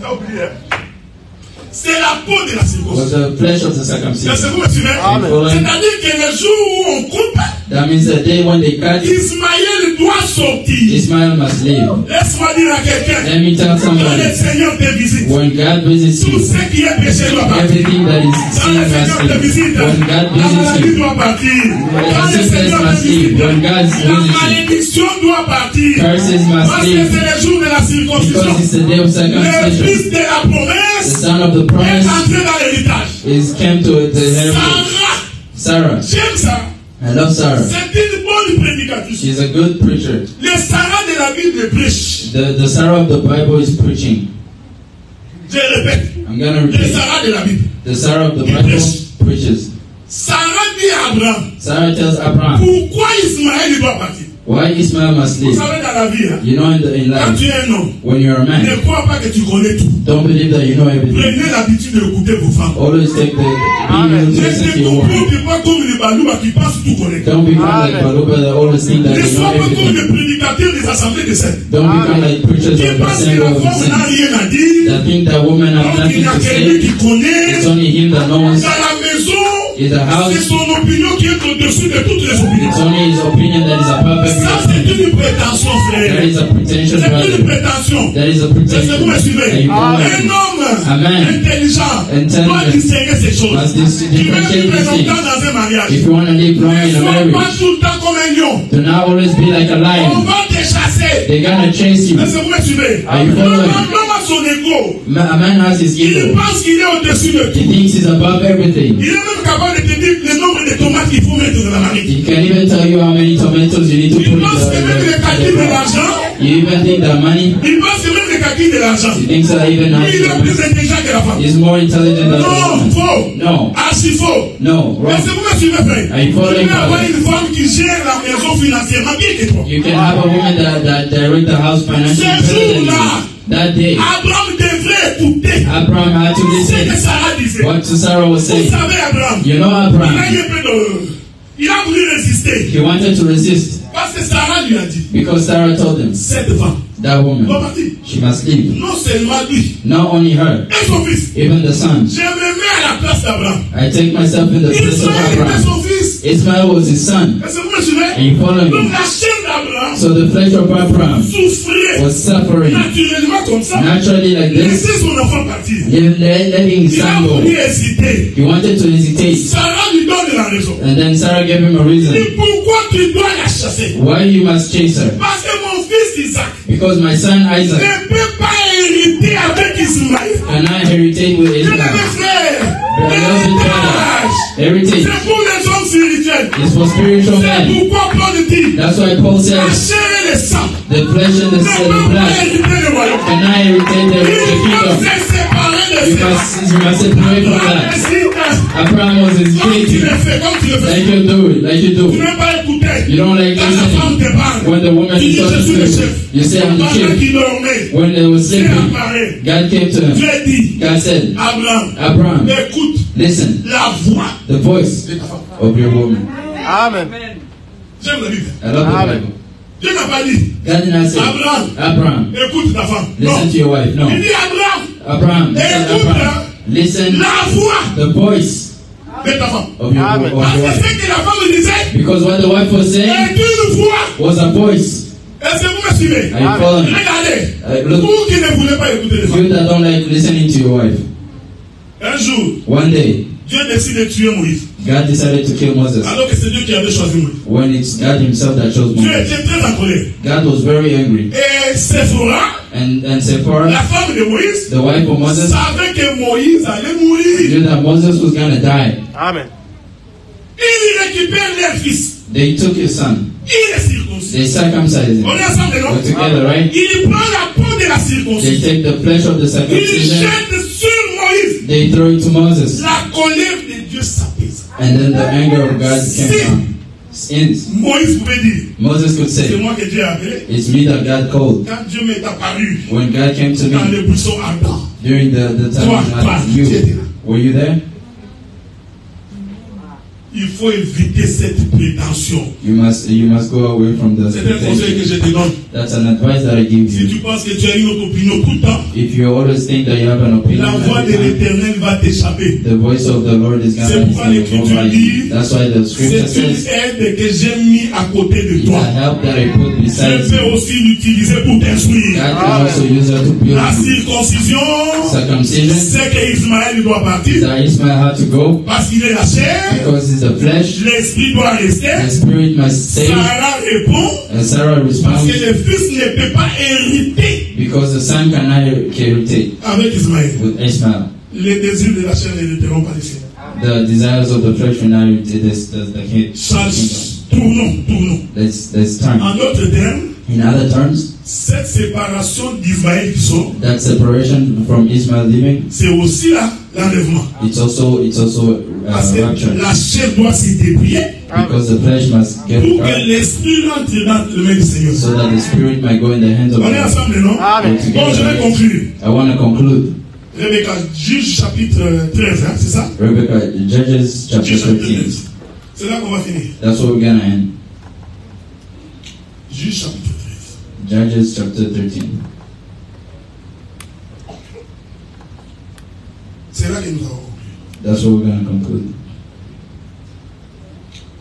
T'as oublié, hein? C'est la peau de la was circoncision. the flesh of the Est-ce circumcision. que vous me suivez? C'est-à-dire que le jour où on coupe, That means the day when they cut, Ismaël doit sortir. Ismael must leave. Laisse-moi dire à quelqu'un, Let me tell quand le somebody, Seigneur te visite, when God visits tout you, ce qui est péché doit partir. everything that is Quand sin le Seigneur must te leave. visite, When God la visits maladie you, doit partir. Quand le sickness Seigneur te must leave. visite, When God la visits you, malédiction doit partir. curses must Parce que leave. c'est le jour de la circoncision. Because it's the day of Le circumcision. fils de la The promesse son of the est promise entré dans l'héritage. came to the heritage. Sarah, Sarah. j'aime ça. I love Sarah. C'est une bonne prédicatrice. She's a good preacher. Le Sarah de la Bible prêche. The Sarah of the Bible is preaching. Je répète. I'm gonna Le repeat. Sarah de la Bible. The Sarah of the Bible preaches. Sarah dit à Abraham, Sarah tells Abraham pourquoi Ismaël doit partir? why Ismael must Vous leave. savez dans la vie, hein, You know, in quand life, tu es un homme, when you're a ne man, crois pas que tu connais tout. don't believe that you know everything. Prenez l'habitude d'écouter vos femmes. Always take the being able to Ne listen to te your word. comporte pas comme les balouba qui pensent tout connaître. Don't become like Baluba that always think that Ne they know sois pas comme everything. les prédicateurs des assemblées de scène. Don't become like preachers Qui of the pensent que assembly la of the femme n'a saints rien à dire. that think that women have Donc il nothing n'y a to que lui say. qui connaît. It's only him that knows. Dans la maison, It's the house. c'est son opinion qui est au-dessus de toutes les opinions. It's only his opinion that is above Ça, every c'est opinion. une prétention, That frère. is a pretension, C'est une brother. prétention. That is a Est-ce que vous me pretension. suivez? And you Un follow homme Amen. intelligent Intelligent doit distinguer ces choses. must Tu veux differentiate vivre these longtemps things. dans un mariage. If you want to live long in a Ne sois pas marriage, tout le temps comme un lion. do not always be like a On lion. va te chasser. They're gonna chase you. Est-ce que vous me suivez? Are you following? L'homme a son ego. A man has his Il ego. pense qu'il est au-dessus de He tout. thinks he's above everything. Il est même capable de te dire le nombre de tomates qu'il faut mettre dans la marmite. He can even tell you how many tomatoes you need to put Il in pense que même le calcul de the l'argent, You even think that money, il pense que même le calcul de l'argent, he thinks that even lui, il est plus now intelligent que la femme. is more intelligent than the Non, woman. faux. No, Archi faux. no, Est-ce que wrong. vous me suivez, frère? Are you Tu following peux avoir me? une femme qui gère la maison financièrement bien que toi. You can have a woman that direct the house financially better than you. That day, Abraham devrait écouter Abraham had to ce que listen Sarah disait. what Sarah was Vous saying. savez, Abraham, You know il a Abraham, eu un peu de... Il a voulu résister. he wanted to resist Parce que Sarah lui a dit, because Sarah told him cette femme that doit woman, partir. she must leave. Non seulement lui, Not only her, et son fils. even the son. Je me mets à la place d'Abraham. I take myself in the place of Israël était Abraham. son fils. Ismael was his son. Est-ce que vous me suivez? And you follow Donc me. la chair d'Abraham So the flesh of Abraham souffrait was suffering naturellement comme ça. naturally like this, Laissez son enfant partir. letting his Il a son go. voulu hésiter. He wanted to hesitate. Sarah lui donne la raison. And then Sarah gave him a reason Et pourquoi tu dois la chasser? why you must chase her. Parce que mon fils Isaac Because my son Isaac ne peut pas hériter avec Ismaël. cannot heritate with Je Ismael. l'avais frère. Beloved brother, heritage C'est pour les hommes spirituels. is for spiritual C'est men. pourquoi Paul dit That's why Paul la says chair et le sang the flesh and ne the peuvent pas blood hériter le royaume. cannot heritate the Il faut kingdom. se séparer de You ça. must separate from that. Abraham was Comme tu hesitating. le fais, comme tu le fais. Like you do it, like you Tu do. ne veux pas écouter. You don't like Quand la femme listening. te parle, When the woman tu is dis je suis talking le to you, chef. you say I'm the Pendant chief. qu'il dormait, When they were Dieu sleeping, apparaît. God came to him. Dieu dit, God said, Abraham, Abraham, écoute listen, la voix the voice de ta femme. of your woman. Amen. J'aime la Bible. I love the Amen. Bible. Dieu n'a pas dit, God did not say, Abraham, Abraham, écoute ta femme. Non. listen to your wife. No. Il dit Abraham, Abraham, listen, Abraham, listen la voix the voice de ta femme. of your, Amen. of Parce your que wife. ce que la femme disait Because what the wife was saying est une voix. was a voice. Est-ce que vous me suivez? Are you following? Regardez. Look, Vous qui ne voulez pas écouter les femmes. you that don't like listening to your wife. Un jour, One day, Dieu décide de tuer Moïse. God decided to kill Moses. Alors que c'est Dieu qui avait choisi Moïse. When it's God himself that chose Dieu Moses. était très en colère. God was very angry. Et Séphora, And Sephora, la femme de Moïse, the wife of Moses, savait que Moïse allait mourir. knew that Moses was going to die. Amen. Il récupère leur fils. They took his son. Il est circoncis. They circumcised him. On est ensemble, non? We're together, right? Il prend la peau de la They circoncision. take the flesh of the Il circumcision. jette sur Moïse. They throw it to Moses. La colère de Dieu s'apaise. And then the anger of God came down. Since Moïse pouvait dire, Moses could c'est say, moi que Dieu a appelé. it's me that God called. Quand Dieu m'est apparu When God came to dans me le buisson ardent. during the time Toi, of toi, you, tu étais là. were you there? Il faut éviter cette prétention. You must go away from the C'est un conseil que je te donne. That's an advice that I give Si you. tu penses que tu as une autre opinion tout le temps, If you always think that you have an opinion, la voix de every time, l'Éternel va t'échapper. the voice of the Lord is C'est going pourquoi to l'Écriture dit, That's why the scripture c'est une says, aide que j'ai mis à côté de it's toi. a help that I put beside Je peux you. aussi l'utiliser pour t'instruire. God can also use her to build La you. circoncision, Circumcision, c'est qu'Ismaël doit partir that Ismail had to go parce qu'il est la chair, because it's the flesh. l'esprit doit rester. The spirit must stay. Sarah répond And Sarah parce responds, que le fils ne peut pas hériter because the son cannot inherit avec Ismaël. with Ishmael. Les désirs de la chair n'hériteront pas les siens. The desires of the flesh will not inherit the kingdom. Tournons. Let's turn. En d'autres termes, In other terms, cette séparation d'Ismaël qui sort, that separation from Ishmael living, c'est aussi là l'enlèvement. it's also Parce que rapture. la chair doit se dépouiller Because the flesh must get pour que out, l'esprit rentre dans le main du Seigneur. so that the spirit might go in the hands of On est God. ensemble, non? Amen. Bon, je vais conclure. I want to conclude. Rebecca, Juge chapitre 13, hein, c'est ça? Rebecca, Judges chapter Juge chapitre 13. 13. C'est là qu'on va finir. That's where we're going to end. Juge chapitre 13. Judges chapter 13. C'est là que nous avons conclu. That's where we're going to conclude.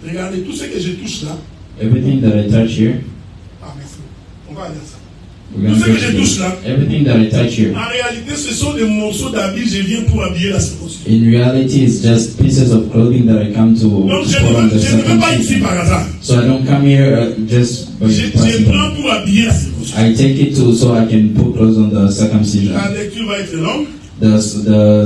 Regardez, tout ce que je touche là. Everything that I touch here, Ah, merci. On va aller à ça. we're going Tout ce to que je touche là. everything that I touch here. En réalité, ce sont des morceaux d'habits, je viens pour habiller la circoncision. In reality, it's just pieces of clothing that I come to Donc, je put on the ne vais pas ici circumcision. par hasard. So I don't come here just by Je passing prends by. pour habiller la circoncision. I take it to so I can put clothes on the circumcision. La lecture va être longue, The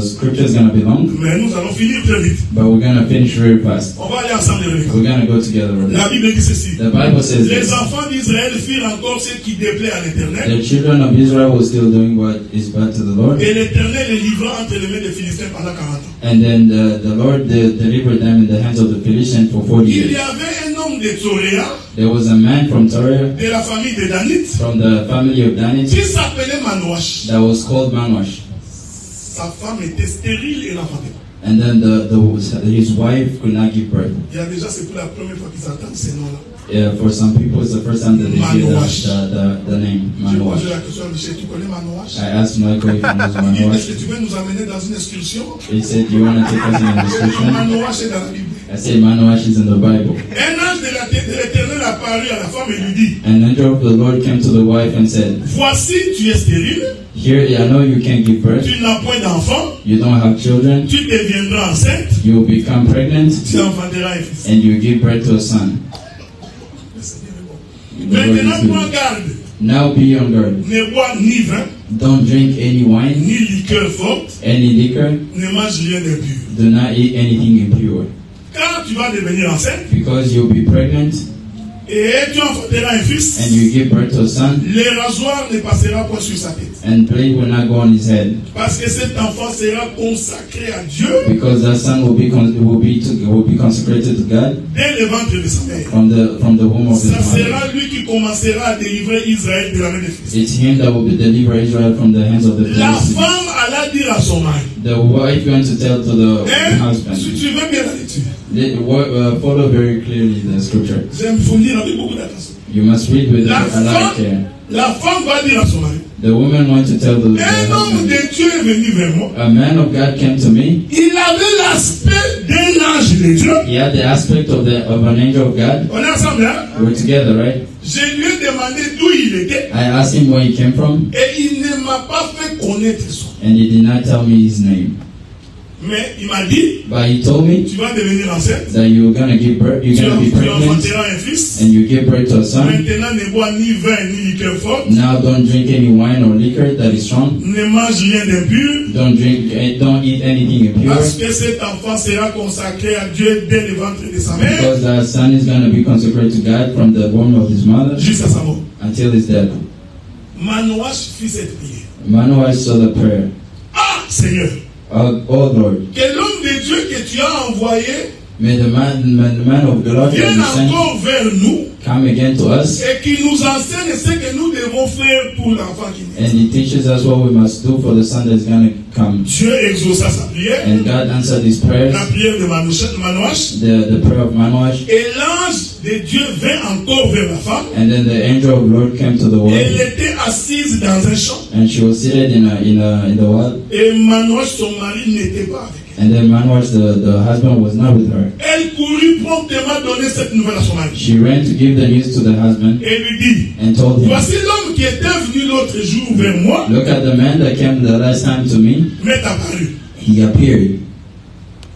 scripture is going to be long, mais nous allons finir très vite. but we're going to finish very fast. On va aller ensemble, Rebecca. We're going to go together. La Bible dit ceci. The Bible says Les this. enfants d'Israël firent encore ce qui déplaît à l'Éternel. The children of Israel were still doing what is bad to the Lord. Et l'Éternel les livra entre les mains des Philistins pendant 40 ans. And then the Lord delivered them in the hands of the Philistines for 40 Il y years. avait un homme de Tsoréa, There was a man from Tyre, de la famille de Danit, from the family of Danit, qui s'appelait Manoach. that was called Manoach. Sa femme était stérile et n'enfantait pas. And then his wife could not give birth. Il y a déjà, c'est pour la première fois qu'ils entendent ces noms-là. For some people, it's the first time that they hear Manoach. the name J'ai Manoach. posé la question à Michel, tu connais Manoach? I asked Michael if he knows Il dit, est-ce Manoach. que tu veux nous amener dans une excursion? He said, "Do you want to take us in a description?" Manoach est dans la Bible. I said, "Manoach is in the Bible." Un ange de l'Éternel apparut à la femme et lui dit, An angel of the Lord came to the wife and said, voici, tu es stérile, "Here, I know you can't give birth. tu n'as point d'enfant, You don't have children. tu deviendras enceinte, You will become pregnant, tu enfanteras un fils. and you give birth to a son." Le Seigneur est bon. The Lord Maintenant, is prends good. garde, Now be on guard. ne bois ni vin, Don't drink any wine, ni liqueur forte, any liquor. ne mange rien d'impur. Do not eat anything impure, Car tu vas devenir enceinte because you'll be pregnant, et tu enfanteras un fils, and you give birth to a son, le rasoir ne passera point sur sa tête. and blade will not go on his head, Parce que cet enfant sera consacré à Dieu because that son will be consecrated to God dès le ventre de sa mère. from the womb of his Ça mother. sera lui qui commencera à délivrer Israël de la main des Philistins. It's him that will deliver Israel from the hands of the La Philistines. femme alla dire à son mari, The wife going to tell to the si husband. tu veux bien la lecture, Follow very clearly the scripture. j'aime faut lire avec beaucoup d'attention. You must read with La a lot of care. femme va dire à son mari, The woman went to tell the un homme husband. de Dieu est venu vers moi. A man of God came to me. Il avait l'aspect d'un ange de Dieu. He had the aspect of an angel of God. On est ensemble, hein? We're together, right? Je lui ai demandé d'où il était I asked him where he came from, et il ne m'a pas fait connaître son. and he did not tell me his name. Mais il m'a dit, But he told me tu vas devenir enceinte, that you're gonna give birth, tu you're gonna be pregnant, enfanteras un fils. and you give birth to a son. Maintenant, ne bois ni vin ni liqueur forte, Now don't drink any wine or liquor that is strong. ne mange rien d'impur, Don't eat anything impure, parce que cet enfant sera consacré à Dieu dès le ventre de sa mère because that son is gonna be consecrated to God from the womb of his mother jusqu'à sa mort. until his death. Manoach fit cette prière. Manoah saw the prayer. Ah, Seigneur, Oh Lord, que l'homme de Dieu que tu as envoyé may the man of God that vienne you sent encore vers nous come again to us, et qu'il nous enseigne ce que nous devons devons faire pour l'enfant qui naît. And he teaches us what we must do for the son that's going to come. Dieu exauça sa prière, And God answered his prayers, la prière de Manoach, the prayer of Manoach. et l'ange de Dieu vint encore vers la femme. And then the angel of the Lord came to the Elle well, était assise dans un champ, and she was seated in the well. et Manoach, son mari, n'était pas avec elle. And then Manoach, the husband, was not with her. Elle courut promptement donner cette nouvelle à son mari. She ran to give the news to the husband Et lui dit, and told him, voici l'homme qui était venu l'autre jour vers moi, look at the man that came the last time to me. m'est apparu. He appeared.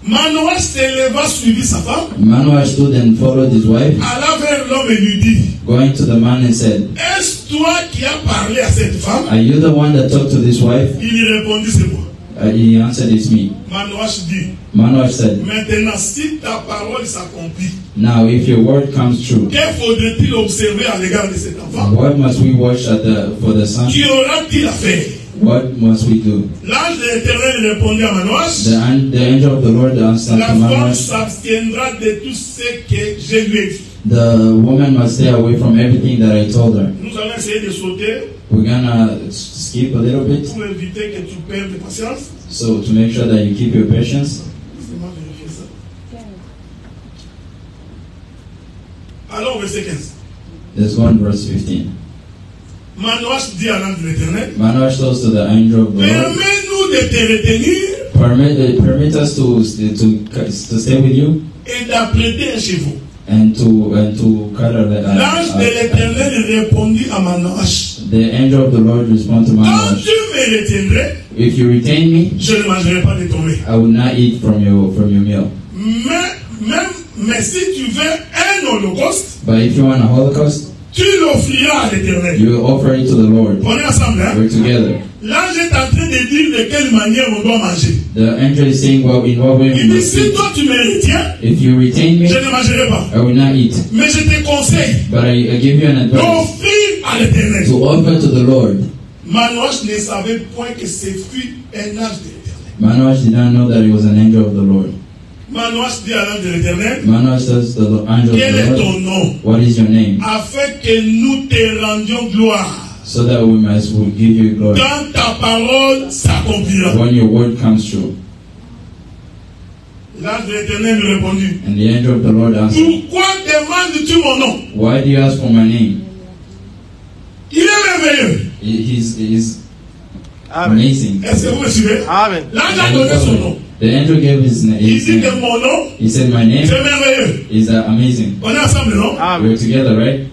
Manoach s'éleva, suivit sa femme, Manoach stood and followed his wife, alla vers l'homme et lui dit, going to the man and said, est-ce toi qui as parlé à cette femme? are you the one that talked to this wife? Il lui répondit, c'est moi. He answered, it's me. Manoach dit, Manoach said, maintenant si ta parole s'accomplit, now if your word comes true, que faudrait-il observer à l'égard de cet enfant? what must we watch for the son? Qui aura-t-il à faire? What must we do? L'ange de l'Éternel répondit à Manoach, The angel of the Lord answered la to femme Manoach, s'abstiendra de tout ce que je lui ai dit. the woman must stay away from everything that I told her. Nous allons essayer de sauter We're gonna skip a little bit, pour éviter que tu perdes patience. so to make sure that you keep your patience. Laissez-moi vérifier ça. Alors, verset 15. Let's go on verse 15. Manoach dit à l'ange de l'Éternel, Manoach says to the angel of the Lord, permets-nous de te retenir permit us to stay with you et d'apprêter un chevaux. and to cut L'ange de l'Éternel répondit à Manoach, the angel of the Lord responded to quand Manoach, tu me retiendrais, if you retain me, je ne mangerai pas de ton mets. I will not eat from your meal. Mais si tu veux un holocauste, But if you want a holocaust, tu l'offriras à l'Éternel. you will offer it to the Lord. On est ensemble, hein? We're together. L'ange est en train de dire de quelle manière on doit manger. The angel is saying, well, in what way we Il dit, must si eat. toi tu me retiens, If you retain me, je ne mangerai pas. I will not eat. Mais je te conseille But I give you an advice d'offrir à l'Éternel. to offer to the Lord. Manoach ne savait point que ce fut un ange de l'Éternel. Manoach did not know that he was an angel of the Lord. Manoach dit à l'ange de l'Éternel, Manoach says to the angel quel est of the ton Lord, nom? what is your name? Afin que nous te rendions gloire. So that we will give you glory Quand ta parole s'accomplira. when your word comes true. L'ange de l'Éternel lui répondit, And the angel of the Lord answered, pourquoi demandes-tu mon nom? why do you ask for my name? Il est merveilleux. He's Amen. amazing. Est-ce que vous me suivez? Amen. L'ange a donné son nom. The angel gave his Il dit name. que mon nom, He said, my name c'est merveilleux. is amazing. On est ensemble, non? Amen. We're together, right?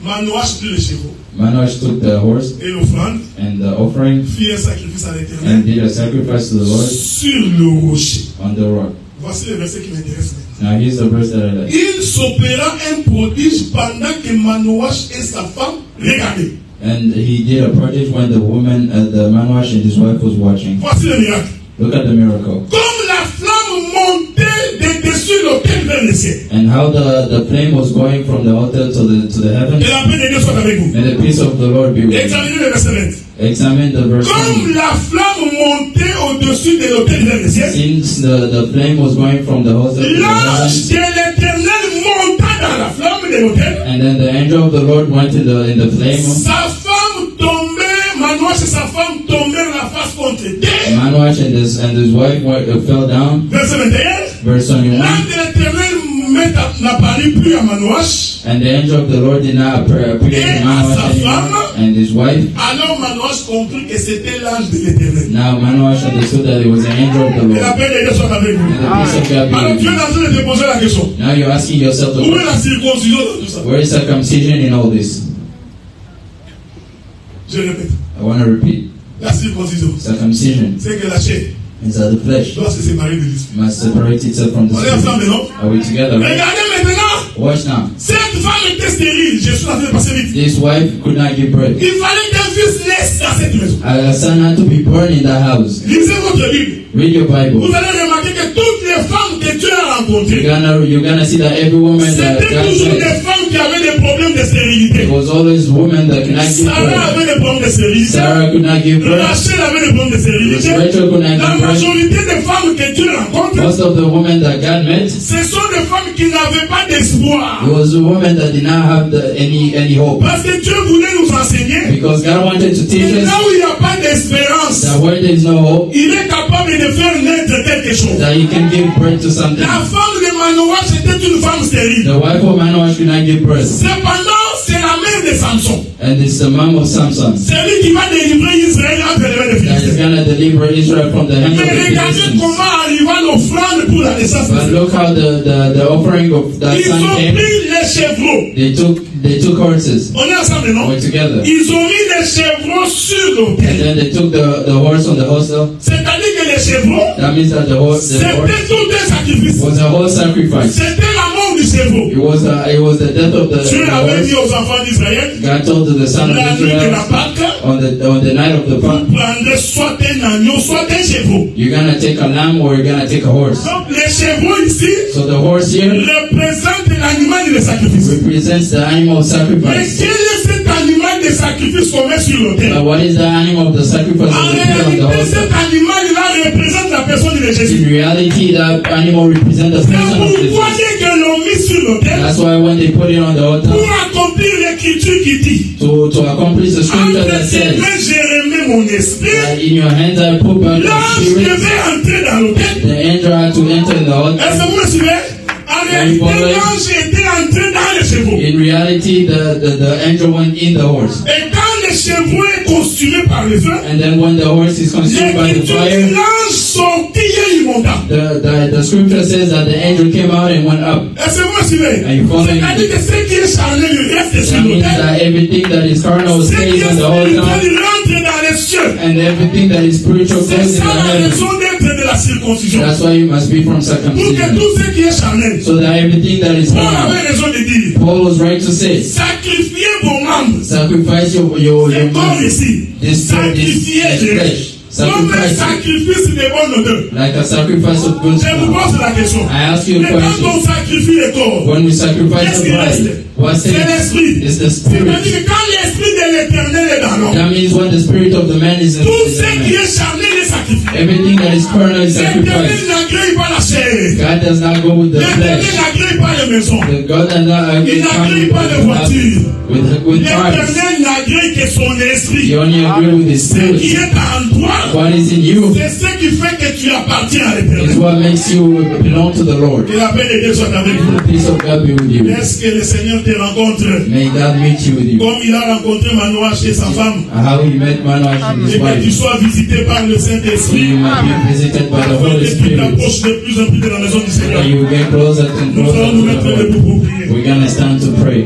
Manoach prit les chevaux Manoach took the horse et l'offrande, and the offering fit un sacrifice à and l'Éternel did a sacrifice to the Lord sur le rocher. on the rock. Voici le verset qui m'intéresse maintenant. Now here's the verse that I like. Il s'opéra un prodige pendant que Manoach et sa femme regardaient. And he did a prodigy when the woman, the Manoach and his wife was watching. Voici le miracle. Look at the miracle. Comme la flamme montait de dessus l'autel vers le ciel. And how the flame was going from the altar to the heavens. Et la paix de Dieu soit avec vous. And the peace of the Lord be with you. Examinez le verset 20. Examine the verse Comme 20. la flamme montait au-dessus de l'autel vers le ciel, Since the flame was going from the altar to the l'ange heavens, de l'Éternel monta dans la flamme de l'autel. and then the angel of the Lord went in the flame. Sa femme tombait, Manoach et sa femme tombèrent la face contre terre. Manoach and his wife fell down. Verset 21. Verse 21. L'ange de l'Éternel n'apparut plus à Manoach. And the angel of the Lord did not appear to Manoach anymore, and his wife. Alors Manoach comprit que c'était l'ange de l'Éternel. Now Manoach understood that it was an angel of the Et la Lord. paix de Dieu soit avec vous. And the peace of God be Alors with tu es you. en train de te poser la question. Now you're asking yourself, Où est la circoncision dans tout ça? where is circumcision in all this? Je répète. I want to repeat. La circoncision, Circumcision c'est que la chair is that the flesh doit se séparer de l'esprit. must separate itself from the On est ensemble, spirit. non? Are we together? Right? Regardez maintenant. Watch now. Cette femme était stérile. Je suis en train de passer vite. This wife could not give birth. Il fallait qu'un fils naisse dans cette maison. A son had to be born in that house. Lisez votre Bible. Read your Bible. Vous allez remarquer que toutes les femmes que Dieu a rencontrées, You're gonna see that every woman that c'était God toujours said, des femmes qui avaient des problèmes de stérilité. There was always women that could not give Sarah birth. avait des problèmes de stérilité. Sarah could not give birth. Rachel avait des problèmes de stérilité. Rachel could not La give birth. majorité des femmes que Dieu rencontre, Most of the women that God met, ce sont des femmes qui n'avaient pas d'espoir. it was a woman that did not have any hope. Parce que Dieu voulait nous enseigner Because God wanted to teach que us là où il n'y a pas d'espérance, that where there is no hope, il est capable de faire naître quelque chose. that He can give birth to something. La femme de Manoah, c'était une femme stérile. The wife of Manoah could not give birth. Cependant, c'est la mère de Samson. And it's the mom of Samson C'est lui qui va délivrer Israël entre les mains de that is Philistins. going to deliver Israel from the hands of Mais the regardez Philistines. comment arriva l'offrande pour la naissance de But Israël. look how the offering of that Ils son ont came. pris les chevreaux. They took horses. On est ensemble, non? We're together. Ils ont mis les chevreaux sur And l'autel. then they took the horse on the hostel. C'est-à-dire que les chevreaux, That means that the horse c'était tout un sacrifice. was a whole sacrifice. C'était la mort du chevreau. It was the death of the Dieu avait dit horse. aux enfants d'Israël, God told to the son of la nuit de la Israel Pâque, on the night of the vous Passover, prendrez soit un agneau, soit un chevreau. you're gonna take a lamb or you're gonna take a horse. Donc les chevreaux ici So the horse here représentent l'animal de sacrifice. represents the animal Mais sacrifice. quel est cet animal de sacrifice qu'on met sur l'autel? But what is the animal of the sacrifice En that we put on the réalité, altar? cet animal-là représente la personne de Jésus. In reality, that animal represents the C'est person of pourquoi Jesus. dès que l'on met sur l'autel, That's why when they put it on the altar, pour accomplir l'écriture qui dit, to accomplish the scripture entre that tes says mains j'ai remis mon esprit, that in your hands I put back my l'ange spirit, devait entrer dans l'autel. the angel had to enter in the altar. Est-ce que vous me suivez? En réalité, l'ange était entré dans le chevreau. In reality, the angel went in the horse. Et quand le chevreau est consumé par le feu, And then when the horse is consumed by the l'écriture fire, dit l'ange sortit et il monta. the scripture says that the angel came out and went up. Est-ce que vous me suivez? Are you following me? C'est-à-dire que ce qui est charnel reste sur That means l'autel. that everything that is carnal Ce qui stays est on the spirituel altar, rentre dans les cieux. and everything that is spiritual C'est goes in ça the la heavens. raison d'être de la circoncision. That's why you must be from Pour que circumcision. tout ce qui est charnel, So that everything that is Paul carnal, avait raison de dire, Paul was right to say, sacrifiez vos membres. sacrifice your C'est corps mind, ici. this Sacrifiez flesh, Jésus. Comme un sacrifice sacrifice de bonne odeur. like a sacrifice of good Je vous smell. pose la question. I ask you a Mais quand question. on sacrifie le corps, When we sacrifice qu'est-ce the qui reste? bride, what's C'est in it? l'esprit. It's the spirit. C'est-à-dire que quand l'esprit de l'éternel est dans l'homme, That means when the spirit of the man is in tout the ce qui man, est charnel est sacrifié. everything that is carnal is L'éternel sacrificed. n'agrée pas la chair. God does not go with the L'éternel flesh. n'agrée pas les maisons. The God does not Il n'agrée pas les voitures. with cars. L'éternel n'agrée que son esprit. He only agree with his Ce qui spirit. est en toi, What is in you c'est ce qui fait que tu appartiens à is l'éternel. what makes you belong to the Lord. Que la paix de Dieu soit avec vous. The peace of God be with you. Est-ce que le Seigneur te rencontre May God meet you with you. comme il a rencontré Manoah chez sa femme How he met Manoah and his et que tu wife. sois visité par le So Saint-Esprit you might be visited by the afin Holy que tu Spirit. t'approches de plus en plus de la maison du Seigneur. And you will get closer and Nous closer allons nous to mettre the debout Lord. pour prier. We're going to stand to pray.